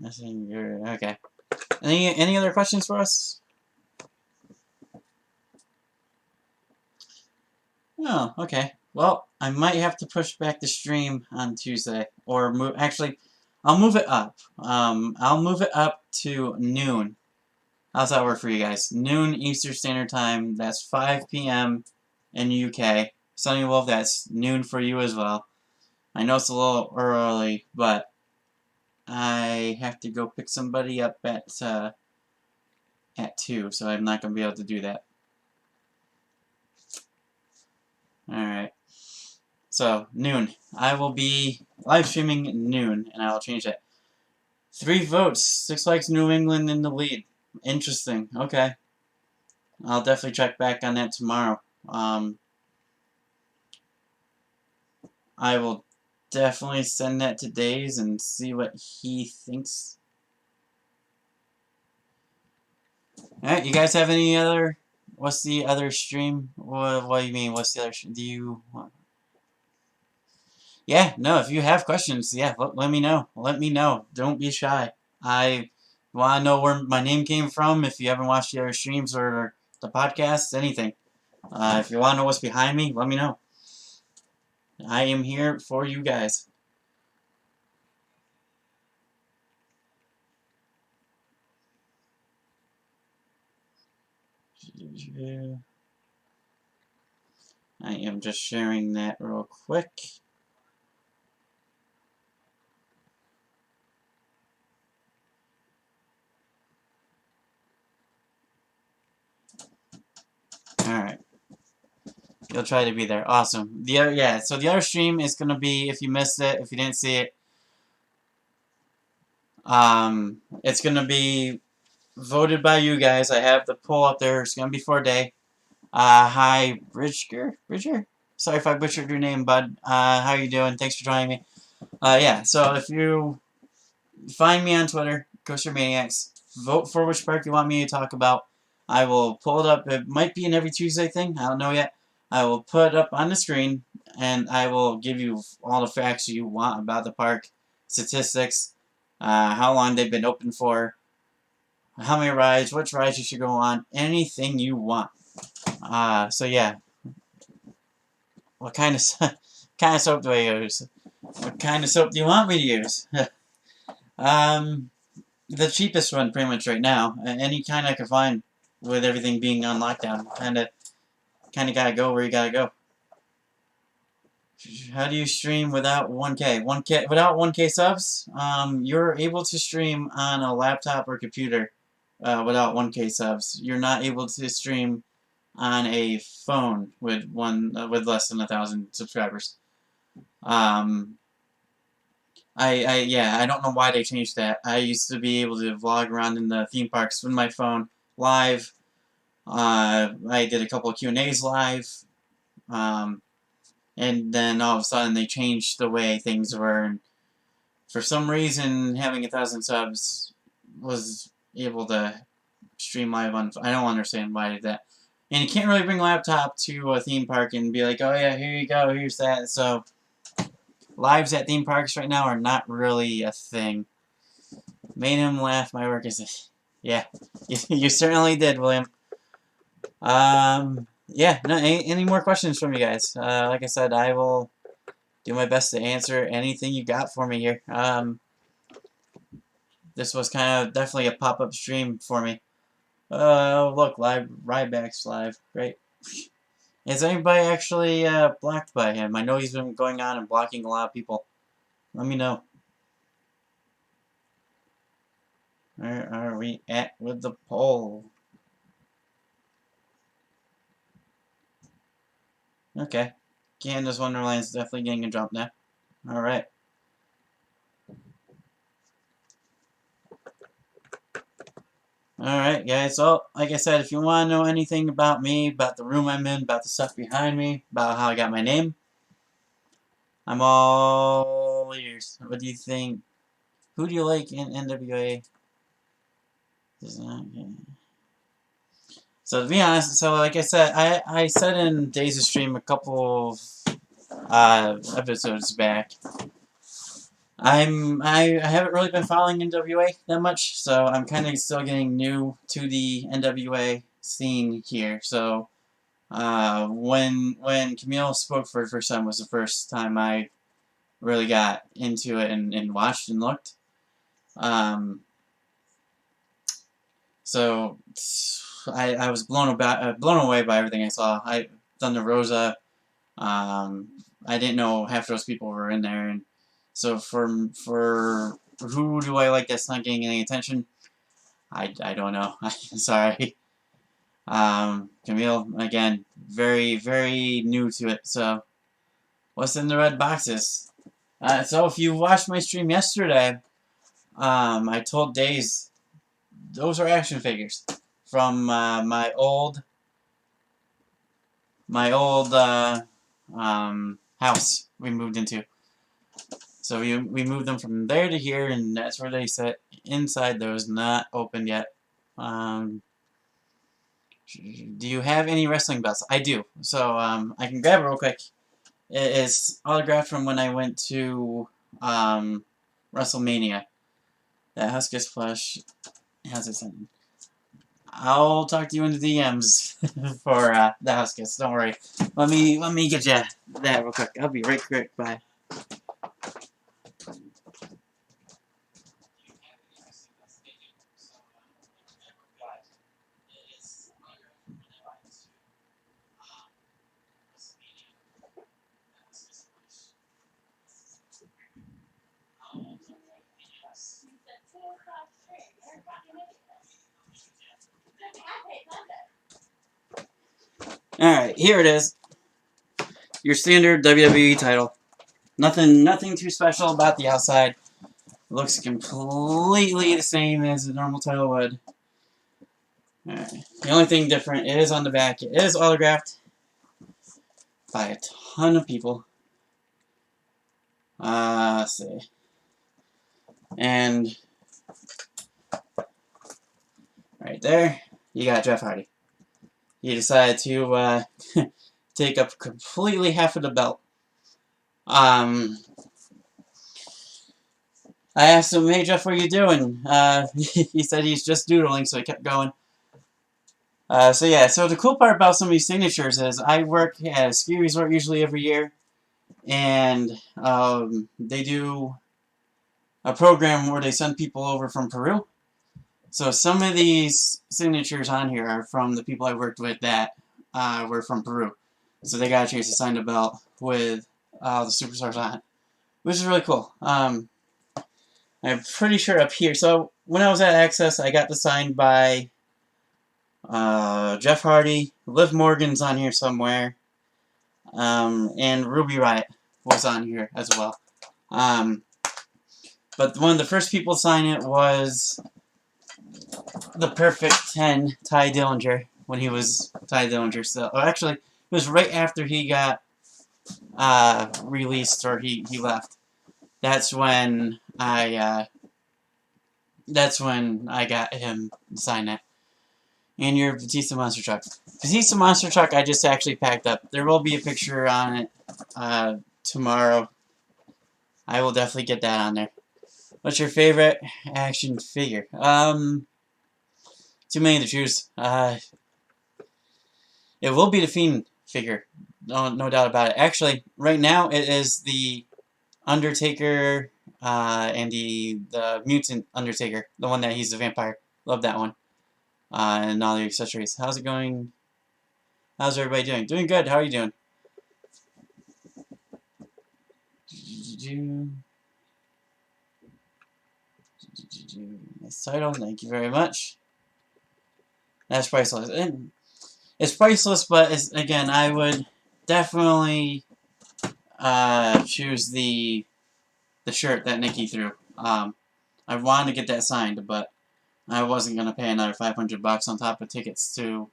Okay. Any other questions for us? Oh, okay. Well, I might have to push back the stream on Tuesday, or move. Actually, I'll move it up. I'll move it up to noon. How's that work for you guys? Noon Eastern Standard Time. That's 5 p.m. in UK. Sunny Wolf, that's noon for you as well. I know it's a little early, but I have to go pick somebody up at 2, so I'm not gonna be able to do that. All right. So, noon. I will be live streaming noon, and I will change that. 3 votes. Six Flags New England in the lead. Interesting. Okay. I'll definitely check back on that tomorrow. I will definitely send that to Days and see what he thinks. Alright, you guys have any other... What's the other stream? What do you mean? What's the other... Do you... Yeah, no, if you have questions, yeah, let me know. Let me know. Don't be shy. I want to know where my name came from, if you haven't watched the other streams or the podcasts, anything. If you want to know what's behind me, let me know. I am here for you guys. I am just sharing that real quick. Alright. You'll try to be there. Awesome. The other, yeah, so the other stream is going to be, if you missed it, if you didn't see it, it's going to be voted by you guys. I have the poll up there. It's going to be for a day. Hi, Bridger? Sorry if I butchered your name, bud. How you doing? Thanks for joining me. Yeah, so if you find me on Twitter, Coaster Maniacs, vote for which park you want me to talk about. I will pull it up. It might be an every Tuesday thing. I don't know yet. I will put it up on the screen, and I will give you all the facts you want about the park, statistics, how long they've been open for, how many rides, which rides you should go on, anything you want. So yeah. What kind of kind of soap do I use? What kind of soap do you want me to use? The cheapest one, pretty much right now. Any kind I can find, with everything being on lockdown. Kind of gotta go where you gotta go. How do you stream without 1K? 1K without 1K subs? You're able to stream on a laptop or computer without 1K subs. You're not able to stream on a phone with less than 1,000 subscribers. Yeah, I don't know why they changed that. I used to be able to vlog around in the theme parks with my phone live. I did a couple of Q&As live. And then all of a sudden they changed the way things were. And for some reason, having 1,000 subs was able to stream live on. I don't understand why I did that. And you can't really bring a laptop to a theme park and be like, oh yeah, here you go, here's that. So lives at theme parks right now are not really a thing. Made him laugh. My work is... Yeah, you certainly did, William. Yeah, no, any more questions from you guys? Like I said, I will do my best to answer anything you got for me here. This was kind of definitely a pop-up stream for me. Look, live, Ryback's live. Great. Is anybody actually blocked by him? I know he's been going on and blocking a lot of people. Let me know. Where are we at with the poll? Okay. Candace Wonderland's definitely getting a jump now. Alright. Alright, guys. So, like I said, if you want to know anything about me, about the room I'm in, about the stuff behind me, about how I got my name, I'm all ears. What do you think? Who do you like in NWA? So, to be honest, so like I said, I said in Days' stream a couple episodes back, I haven't really been following NWA that much, so I'm kind of still getting new to the NWA scene here. So When Camille spoke for the first time was the first time I really got into it and watched and looked. So I was blown away by everything I saw. I Thunder Rosa. I didn't know half those people were in there, and so for who do I like that's not getting any attention? I don't know. I'm sorry. Camille, again, very new to it. So what's in the red boxes? So if you watched my stream yesterday, I told Days those are action figures from my old house we moved into. So we moved them from there to here, and that's where they sit inside those, not opened yet. Do you have any wrestling belts? I do. So I can grab it real quick. It is autographed from when I went to WrestleMania. That Huskus plush has its own. I'll talk to you in the DMs for the Huskus. Don't worry. Let me get you that real quick. I'll be right quick. Bye. Alright, here it is. Your standard WWE title. Nothing too special about the outside. It looks completely the same as a normal title would. Alright. The only thing different is on the back. It is autographed by a ton of people. Let's see. And right there, you got Jeff Hardy. He decided to take up completely half of the belt. I asked him, "Hey Jeff, what are you doing?" He said he's just doodling, so he kept going. So yeah, so the cool part about some of these signatures is I work at a ski resort usually every year, and they do a program where they send people over from Peru. So some of these signatures on here are from the people I worked with that were from Peru. So they got a chance to sign the belt with the superstars on it, which is really cool. I'm pretty sure up here. So when I was at Access, I got the signed by Jeff Hardy. Liv Morgan's on here somewhere. And Ruby Riott was on here as well. But one of the first people to sign it was the Perfect 10, Ty Dillinger, when he was Ty Dillinger still. Oh, actually, it was right after he got released, or he left. That's when I got him to sign it. And your Batista Monster Truck. Batista Monster Truck I just actually packed up. There will be a picture on it tomorrow. I will definitely get that on there. What's your favorite action figure? Too many to choose. It will be the Fiend figure. No doubt about it. Actually, right now it is the Undertaker and the Mutant Undertaker. The one that he's a vampire. Love that one. And all the accessories. How's it going? How's everybody doing? Doing good. How are you doing? Nice title. Thank you very much. That's priceless. It's priceless, but again, I would definitely choose the shirt that Nikki threw. I wanted to get that signed, but I wasn't gonna pay another $500 on top of tickets to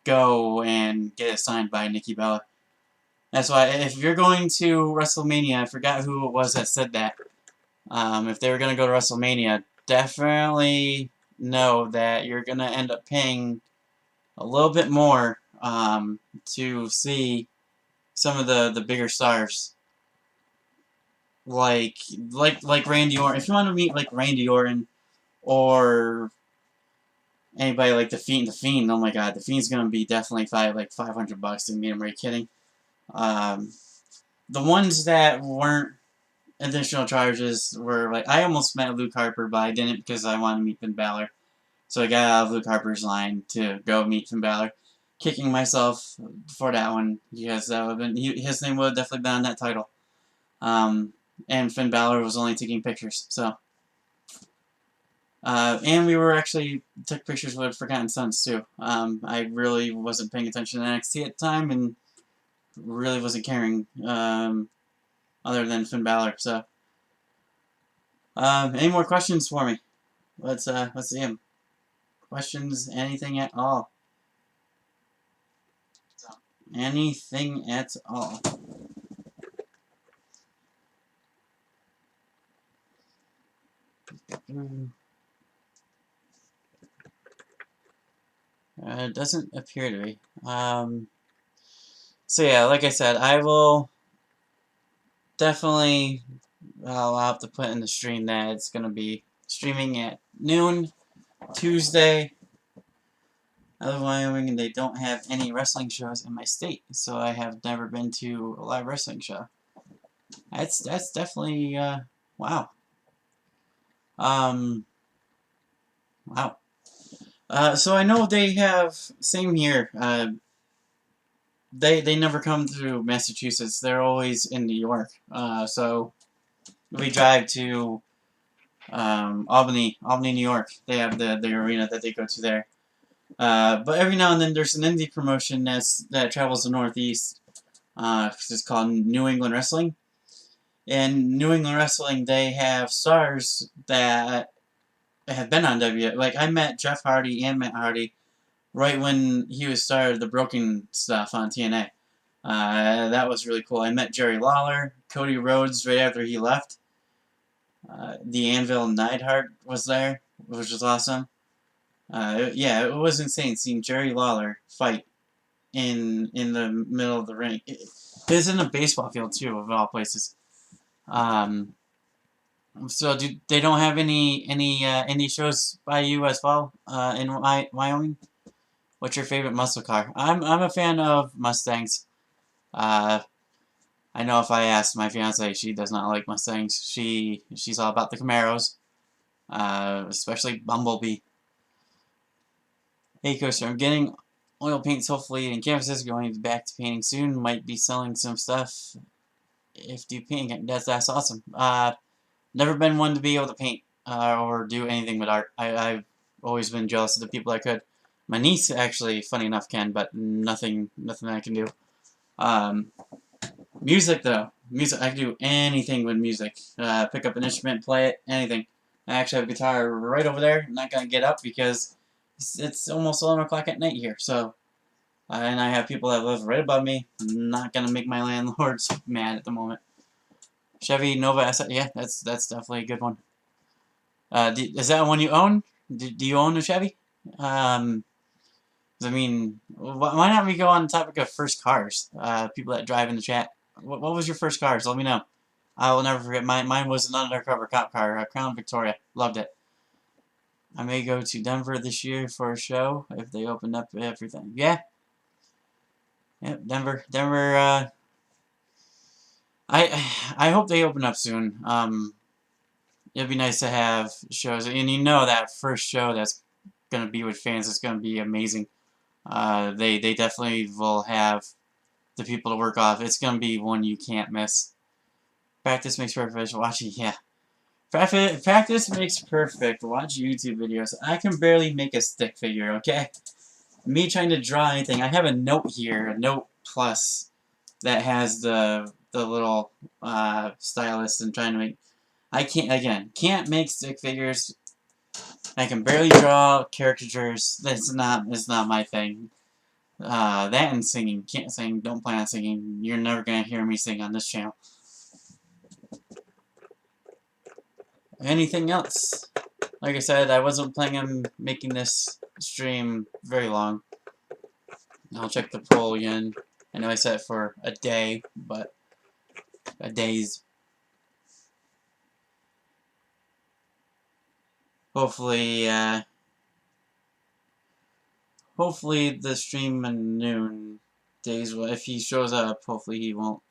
go and get it signed by Nikki Bella. That's why, if you're going to WrestleMania, I forgot who it was that said that. If they were gonna go to WrestleMania, definitely know that you're gonna end up paying a little bit more to see some of the bigger stars, like Randy Orton. If you want to meet like Randy Orton or anybody like the Fiend, oh my god, the Fiend's gonna be definitely like $500 to me. I'm really kidding. Um, the ones that weren't additional charges were like I almost met Luke Harper, but I didn't because I wanted to meet Finn Balor. So I got out of Luke Harper's line to go meet Finn Balor, kicking myself for that one because that would have been his name would have definitely been on that title. And Finn Balor was only taking pictures, so. And we were actually took pictures with Forgotten Sons too. I really wasn't paying attention to NXT at the time and really wasn't caring other than Finn Balor. So, any more questions for me? Let's see them. Questions? Anything at all? Anything at all? It doesn't appear to be. So yeah, like I said, I will definitely. I'll have to put in the stream that it's gonna be streaming at noon Tuesday. I live in Wyoming and they don't have any wrestling shows in my state, so I have never been to a live wrestling show. That's definitely wow. Wow. So I know they have same here. They never come through Massachusetts. They're always in New York. So we drive to Albany, New York. They have the arena that they go to there. But every now and then there's an indie promotion that travels the Northeast. It's called New England Wrestling. In New England Wrestling, they have stars that have been on W. Like I met Jeff Hardy and Matt Hardy right when he was started the Broken stuff on TNA. That was really cool. I met Jerry Lawler, Cody Rhodes right after he left. The Anvil Neidhart was there, which was awesome. Yeah, it was insane seeing Jerry Lawler fight in the middle of the ring. It was in a baseball field too, of all places. So they don't have any shows by you as well in Wyoming? What's your favorite muscle car? I'm a fan of Mustangs. I know if I ask my fiance, she does not like Mustangs. She's all about the Camaros, especially Bumblebee. Hey Coaster, I'm getting oil paints hopefully in canvases. Going back to painting soon. Might be selling some stuff if do painting. That's awesome. Never been one to be able to paint or do anything with art. I've always been jealous of the people that could. My niece actually, funny enough, can, but nothing I can do. Music though, music I can do anything with music. Pick up an instrument, play it, anything. I actually have a guitar right over there. I'm not gonna get up because it's almost 11 o'clock at night here. So, and I have people that live right above me. I'm not gonna make my landlords mad at the moment. Chevy Nova S. Yeah, that's definitely a good one. Is that one you own? Do you own a Chevy? I mean, why not we go on the topic of first cars? People that drive in the chat. What was your first cars? Let me know. I will never forget. Mine was an undercover cop car, a Crown Victoria. Loved it. I may go to Denver this year for a show if they open up everything. Yeah. Yep, Denver. I hope they open up soon. It'd be nice to have shows, and you know that first show that's gonna be with fans is gonna be amazing. They definitely will have the people to work off. It's gonna be one you can't miss. Practice makes perfect. Watching, yeah. Practice makes perfect. Watch YouTube videos. I can barely make a stick figure, okay? Me trying to draw anything. I have a note here, a note plus, that has the little stylus and trying to make. I can't make stick figures. I can barely draw caricatures. It's not my thing. That and singing. Can't sing. Don't plan on singing. You're never gonna hear me sing on this channel. Anything else? Like I said, I wasn't planning on making this stream very long. I'll check the poll again. I know I set it for a day, but a day's. Hopefully, hopefully the stream at noon days, if he shows up, hopefully he won't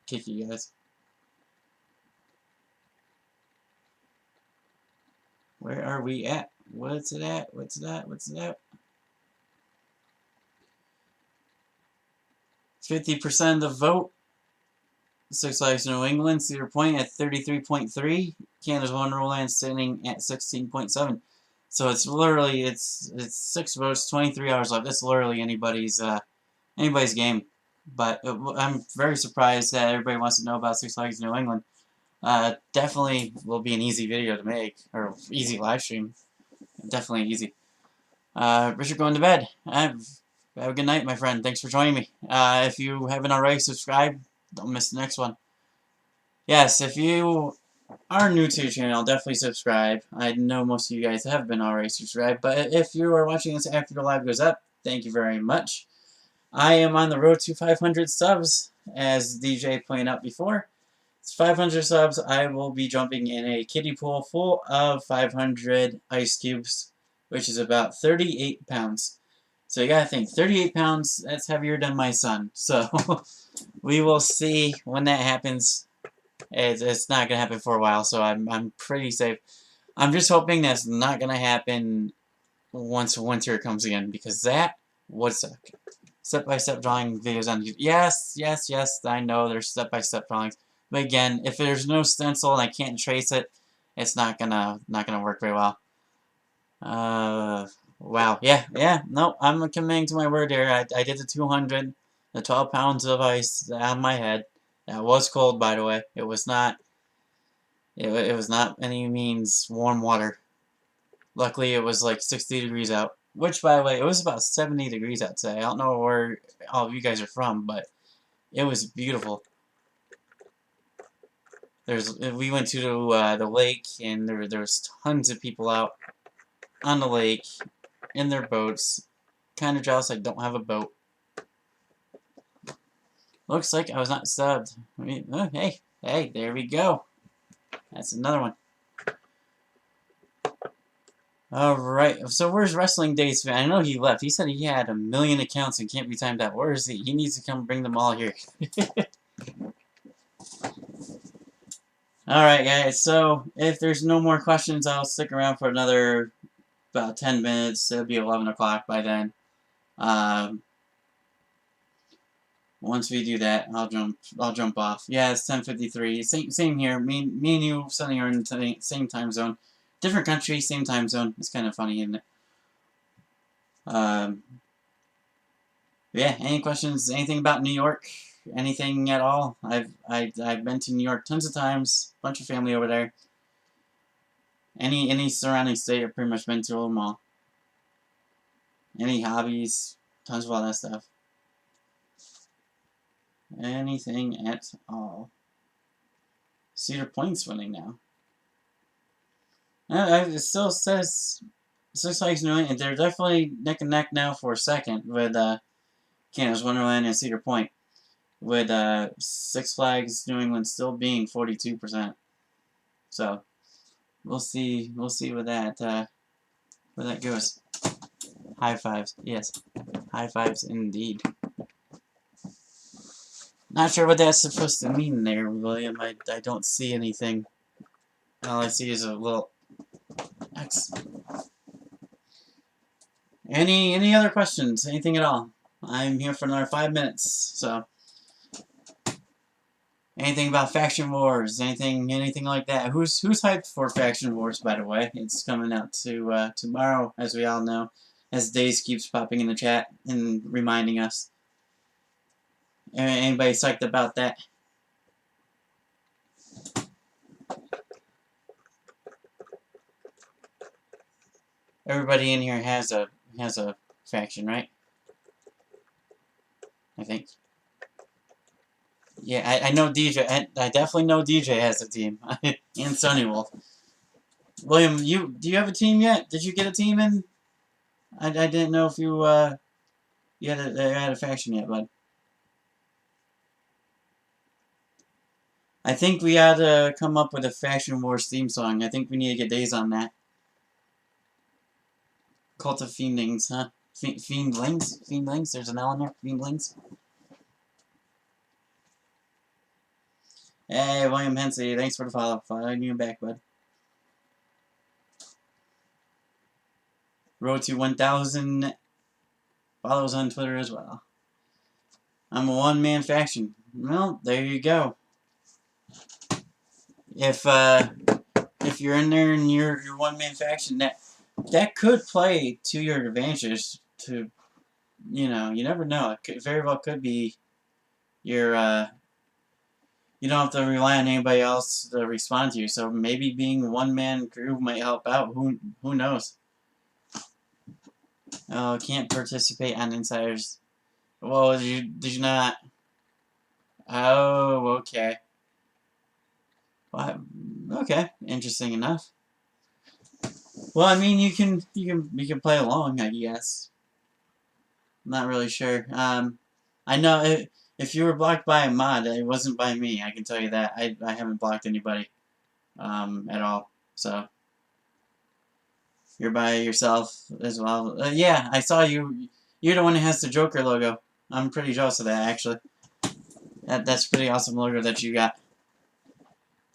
kick you guys. Where are we at? What's it at? What's it at? What's it at? 50% of the vote. Six Flags New England, Cedar Point at 33.3. Canada's Wonderland sitting at 16.7. So it's literally it's 6 votes, 23 hours left. It's literally anybody's game. But I'm very surprised that everybody wants to know about Six Flags New England. Definitely will be an easy video to make, or easy live stream. Definitely easy. Richard going to bed. Have a good night, my friend. Thanks for joining me. If you haven't already subscribed, don't miss the next one. Yes, if you are new to the channel, definitely subscribe. I know most of you guys have been already subscribed, but if you are watching this after the live goes up, thank you very much. I am on the road to 500 subs, as DJ pointed out before. It's 500 subs. I will be jumping in a kiddie pool full of 500 ice cubes, which is about 38 pounds. So you gotta think, 38 pounds, that's heavier than my son. So we will see when that happens. It's not gonna happen for a while, so I'm pretty safe. I'm just hoping that's not gonna happen once winter comes again, because that would suck. Step-by-step drawing videos on YouTube. Yes, I know there's step-by-step drawings. But again, if there's no stencil and I can't trace it, it's not gonna work very well. Wow. Yeah. No, I'm committing to my word here. I did the 200, the 12 pounds of ice on my head. That was cold, by the way. It was not. It was not any means warm water. Luckily, it was like 60 degrees out. Which, by the way, it was about 70 degrees out today. I don't know where all of you guys are from, but it was beautiful. We went to the lake, and there's tons of people out on the lake in their boats. Kind of jealous I don't have a boat. Looks like I was not subbed. Oh, hey, there we go. That's another one. Alright, so where's Wrestling Days? I know he left. He said he had 1 million accounts and can't be timed out. Where is he? He needs to come bring them all here. Alright, guys, so if there's no more questions, I'll stick around for another about 10 minutes. It'll be 11 o'clock by then. Once we do that, I'll jump off. Yeah, it's 10:53. Same here. Me and you suddenly are in the same time zone. Different country, same time zone. It's kind of funny, isn't it? Yeah, any questions? Anything about New York? Anything at all? I've been to New York tons of times. Bunch of family over there. Any surrounding state, I've pretty much been to them all. Any hobbies? Tons of all that stuff. Anything at all. Cedar Point's winning now. It still says Six Flags New England. They're definitely neck and neck now for a second with Canada's Wonderland and Cedar Point, with Six Flags New England still being 42%. So we'll see where that goes. High fives, yes, high fives indeed. Not sure what that's supposed to mean there, William. I don't see anything. All I see is a little X. Any other questions? Anything at all? I'm here for another 5 minutes, so anything about Faction Wars, anything like that. Who's hyped for Faction Wars, by the way? It's coming out to tomorrow, as we all know, as Days keeps popping in the chat and reminding us. Anybody psyched about that? Everybody in here has a faction, right? I think. Yeah, I know DJ. I definitely know DJ has a team. And Sunny Wolf. William, do you have a team yet? Did you get a team in? I didn't know if you had a faction yet, bud. I think we ought to come up with a Faction Wars theme song. I think we need to get Days on that. Cult of Fiendlings, huh? Fiendlings? Fiendlings? There's an L in there? Fiendlings? Hey, William Hensey, thanks for the follow. Following you back, bud. Road to 1,000 follows on Twitter as well. I'm a one-man faction. Well, there you go. If you're in there and you're one-man faction, that could play to your advantage. To you never know. It could, very well could be your you don't have to rely on anybody else to respond to you. So maybe being one-man crew might help out. Who knows? Oh, can't participate on Insiders. Well, did you not? Oh, okay. Well, okay, interesting enough. Well, I mean, you can play along, I guess. I'm not really sure. I know if you were blocked by a mod, it wasn't by me. I can tell you that. I haven't blocked anybody, at all. So you're by yourself as well. Yeah, I saw you. You're the one that has the Joker logo. I'm pretty jealous of that, actually. That's a pretty awesome logo that you got.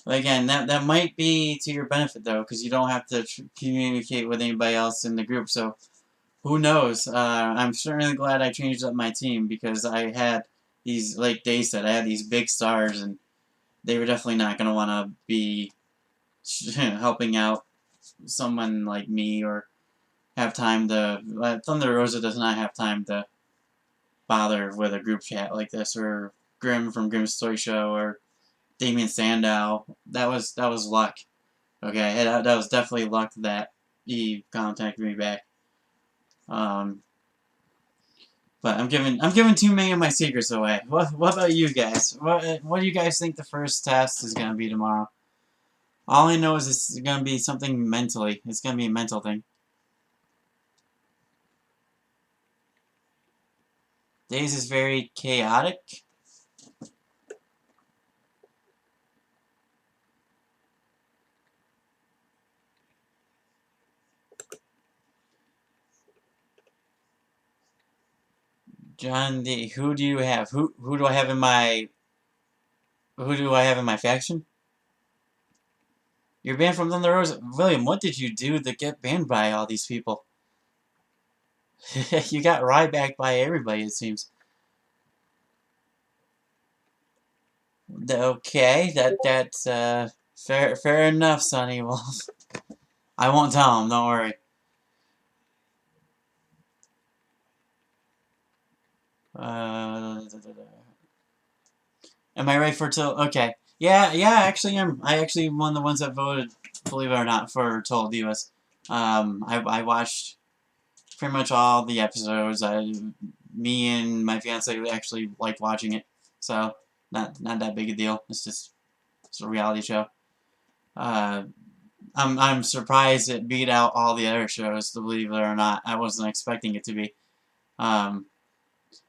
But again, that might be to your benefit though, because you don't have to communicate with anybody else in the group. So who knows? I'm certainly glad I changed up my team because I had these, like Dave said, I had these big stars, and they were definitely not going to want to be helping out someone like me or have time to. Thunder Rosa does not have time to bother with a group chat like this, or Grim from Grimm's Toy Show, or Damien Sandow. That was luck. Okay, that was definitely luck that he contacted me back. But I'm giving too many of my secrets away. What about you guys? What do you guys think the first test is gonna be tomorrow? All I know is it's gonna be something mentally. It's gonna be a mental thing. Days is very chaotic. John D. Who do you have? Who do I have in my faction? You're banned from Thunder Rosa. William, what did you do to get banned by all these people? You got Ryback by everybody, it seems. Okay, that's fair enough, Sonny Wolf. I won't tell him, don't worry. Am I ready for till? Okay. Yeah, I actually am. I actually one of the ones that voted, believe it or not, for Total Divas. I watched pretty much all the episodes. Me and my fiance actually liked watching it, so not that big a deal. It's a reality show. I'm surprised it beat out all the other shows, to believe it or not. I wasn't expecting it to be.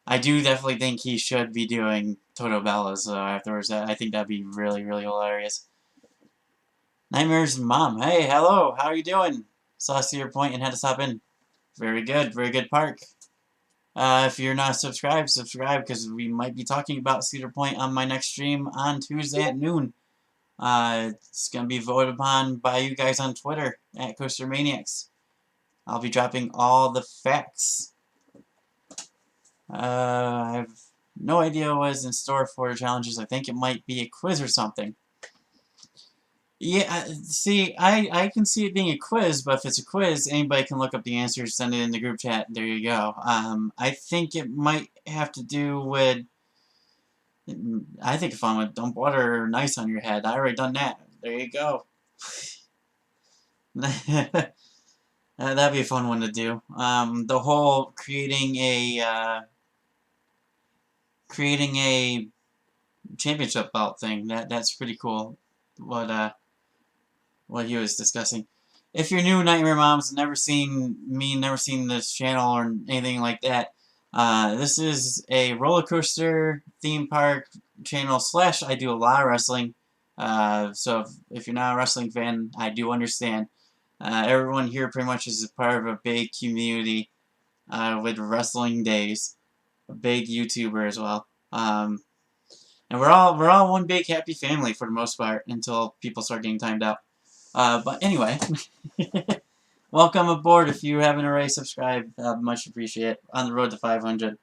I do definitely think he should be doing Toto Bellas afterwards. I think that'd be really, really hilarious. Nightmare's mom. Hey, hello. How are you doing? Saw Cedar Point and had to stop in. Very good. Very good park. If you're not subscribed, subscribe because we might be talking about Cedar Point on my next stream on Tuesday at noon. It's going to be voted upon by you guys on Twitter at Coaster Maniacs. I'll be dropping all the facts. I have no idea what is in store for the challenges. I think it might be a quiz or something. Yeah, see, I can see it being a quiz, but if it's a quiz, anybody can look up the answers, send it in the group chat, there you go. I think it might have to do with, I think if I'm gonna dump water nice on your head, I already done that. There you go. That'd be a fun one to do. The whole creating a championship belt thing, that's pretty cool. What he was discussing. If you're new, Nightmare Moms, never seen me, never seen this channel or anything like that, this is a roller coaster theme park channel / I do a lot of wrestling. So if you're not a wrestling fan, I do understand. Everyone here pretty much is a part of a big community with Wrestling Days, a big YouTuber as well. And we're all one big happy family for the most part until people start getting timed out. But anyway, welcome aboard if you haven't already subscribed. Much appreciate it. On the road to 500.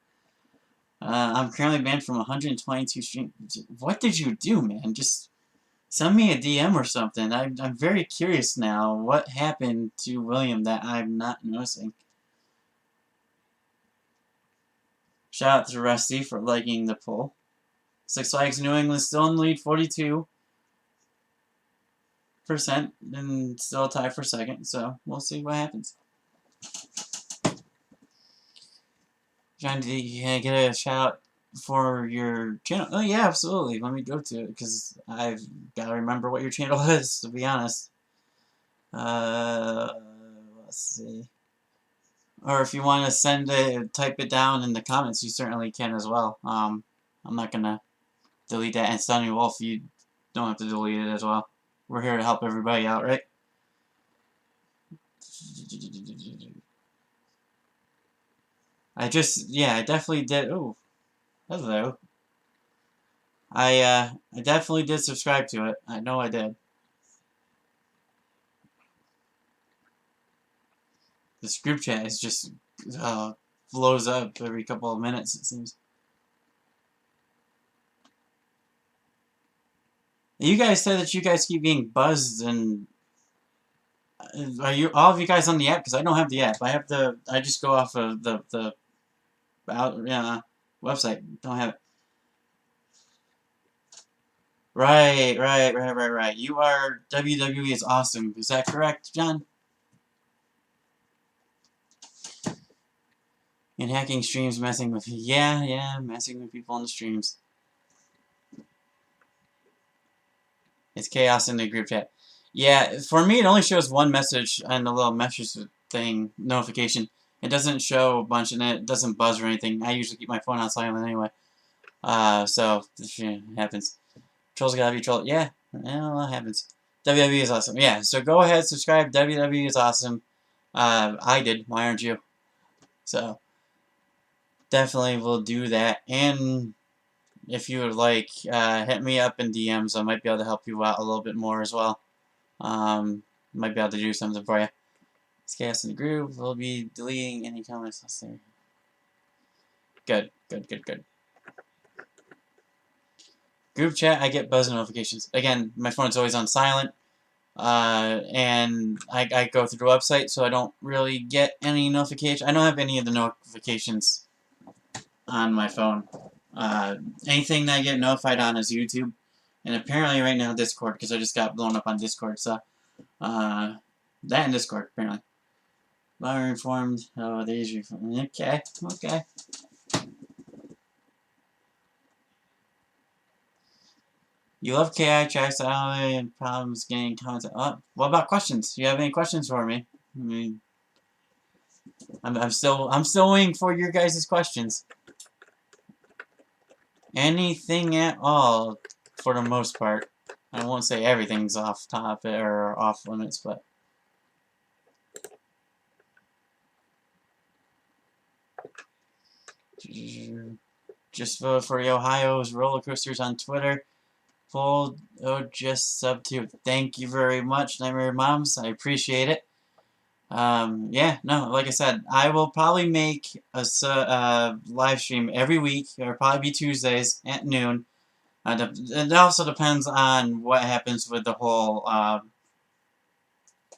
I'm currently banned from 122 streams. What did you do, man? Just send me a DM or something. I'm very curious now. What happened to William that I'm not noticing? Shout out to Rusty for liking the poll. Six Flags New England still in the lead, 42%, and still a tie for second. So we'll see what happens. John, did you get a shout out for your channel? Oh yeah, absolutely. Let me go to it because I've got to remember what your channel is. To be honest, let's see. Or if you want to send it, type it down in the comments, you certainly can as well. I'm not gonna delete that. And Stunning Wolf, you don't have to delete it as well. We're here to help everybody out, right? I definitely did. Oh, hello. I definitely did subscribe to it. I know I did. This group chat is just blows up every couple of minutes, it seems. You guys said that you guys keep getting buzzed, and are you all of you guys on the app? Because I don't have the app. I just go off of the website. Don't have it. Right. You are WWE is awesome. Is that correct, John? And hacking streams, messing with messing with people on the streams. It's chaos in the group chat. Yeah, for me it only shows one message and the little message thing notification. It doesn't show a bunch and it doesn't buzz or anything. I usually keep my phone on silent anyway. So it happens. Trolls gotta be trolled. Yeah, that happens. WWE is awesome. Yeah, so go ahead, subscribe. WWE is awesome. I did. Why aren't you? So definitely will do that. And if you would like, hit me up in DMs. I might be able to help you out a little bit more as well. Might be able to do something for you. It's Chaos in the Groove. We'll be deleting any comments. Let's see. Good. Group chat, I get buzz notifications. Again, my phone's always on silent. And I go through the website, so I don't really get any notification. I don't have any of the notifications on my phone. Anything that I get notified on is YouTube. And apparently right now Discord, because I just got blown up on Discord, so that and Discord, apparently. Are informed. Oh, these reformed. Okay. You love KI checks, and problems getting comments. Oh, what about questions? Do you have any questions for me? I mean, I'm still waiting for your guys' questions. Anything at all, for the most part. I won't say everything's off topic or off limits, but just vote for Ohio's roller coasters on Twitter. Full just sub to. Thank you very much, Nightmare Moms. I appreciate it. Yeah, no, like I said, I will probably make a live stream every week. It'll probably be Tuesdays at noon. It also depends on what happens with the whole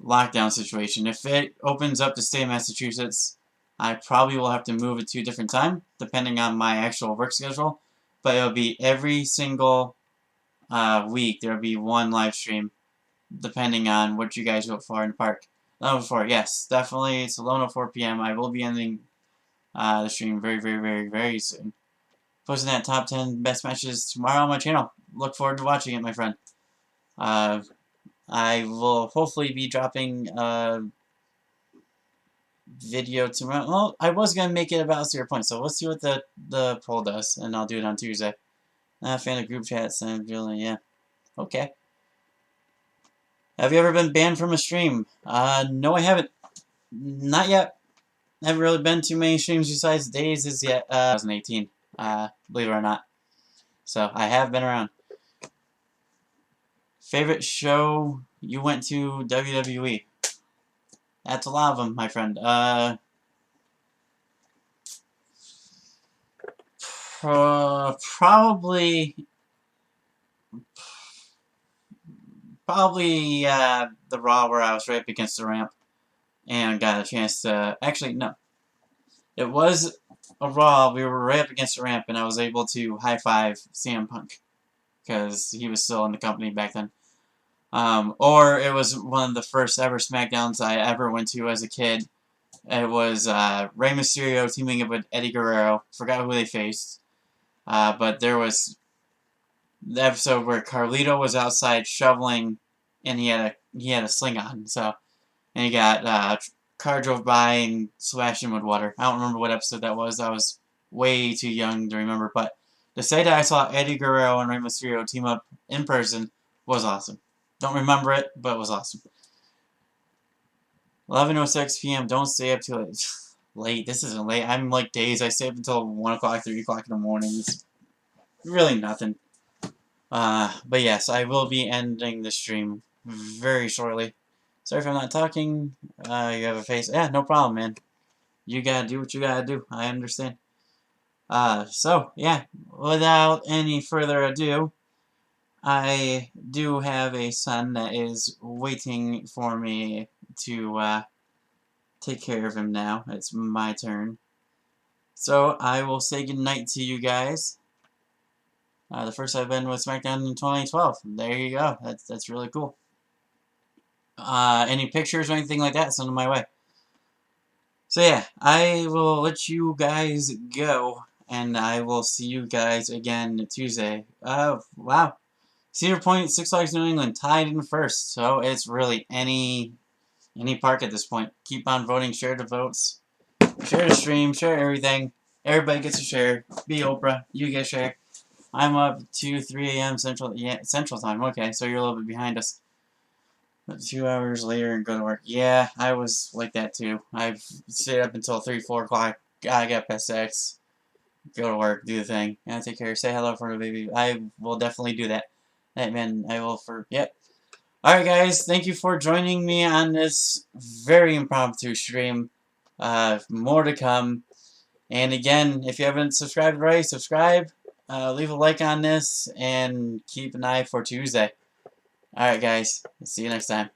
lockdown situation. If it opens up the state of Massachusetts, I probably will have to move it to a different time, depending on my actual work schedule. But it'll be every single week. There'll be one live stream, depending on what you guys vote for in the park. 11:04, yes, definitely. It's 11:04 p.m. I will be ending the stream very soon. Posting that top 10 best matches tomorrow on my channel. Look forward to watching it, my friend. I will hopefully be dropping a video tomorrow. Well, I was going to make it about 0 points, so let's see what the poll does, and I'll do it on Tuesday. Not a fan of group chats, and really, yeah. Okay. Have you ever been banned from a stream? No, I haven't. Not yet. I haven't really been to many streams besides Days as yet. 2018. Believe it or not. So I have been around. Favorite show you went to WWE? That's a lot of them, my friend. Probably the Raw where I was right up against the ramp and got a chance to. Actually, no. It was a Raw. We were right up against the ramp, and I was able to high five CM Punk because he was still in the company back then. Or it was one of the first ever SmackDowns I ever went to as a kid. It was Rey Mysterio teaming up with Eddie Guerrero. Forgot who they faced. But there was the episode where Carlito was outside shoveling, and he had a sling on. So, and he got car drove by and splashed him with water. I don't remember what episode that was. I was way too young to remember. But to say that I saw Eddie Guerrero and Rey Mysterio team up in person was awesome. Don't remember it, but it was awesome. 11:06 p.m. Don't stay up till it's late. This isn't late. I'm like Days. I stay up until 1 o'clock, 3 o'clock in the morning. It's really nothing. But yes, I will be ending the stream very shortly. Sorry if I'm not talking. You have a face. Yeah, no problem, man. You gotta do what you gotta do. I understand. So, yeah, without any further ado, I do have a son that is waiting for me to take care of him now. It's my turn. So, I will say goodnight to you guys. The first I've been with SmackDown in 2012. There you go. That's really cool. Any pictures or anything like that, send them my way. So yeah, I will let you guys go, and I will see you guys again Tuesday. Wow. Cedar Point, Six Flags New England tied in first, so it's really any park at this point. Keep on voting, share the votes, share the stream, share everything. Everybody gets a share. Be Oprah, you get a share. I'm up to 3 a.m. Central Time. Okay, so you're a little bit behind us. 2 hours later and go to work. Yeah, I was like that too. I've stayed up until 3, 4 o'clock. I got past 6. Go to work, do the thing. Yeah, take care. Say hello for the baby. I will definitely do that. Hey, man, I will for... Yep. Alright, guys. Thank you for joining me on this very impromptu stream. More to come. And again, if you haven't subscribed already, subscribe. Leave a like on this. And keep an eye for Tuesday. Alright, guys. See you next time.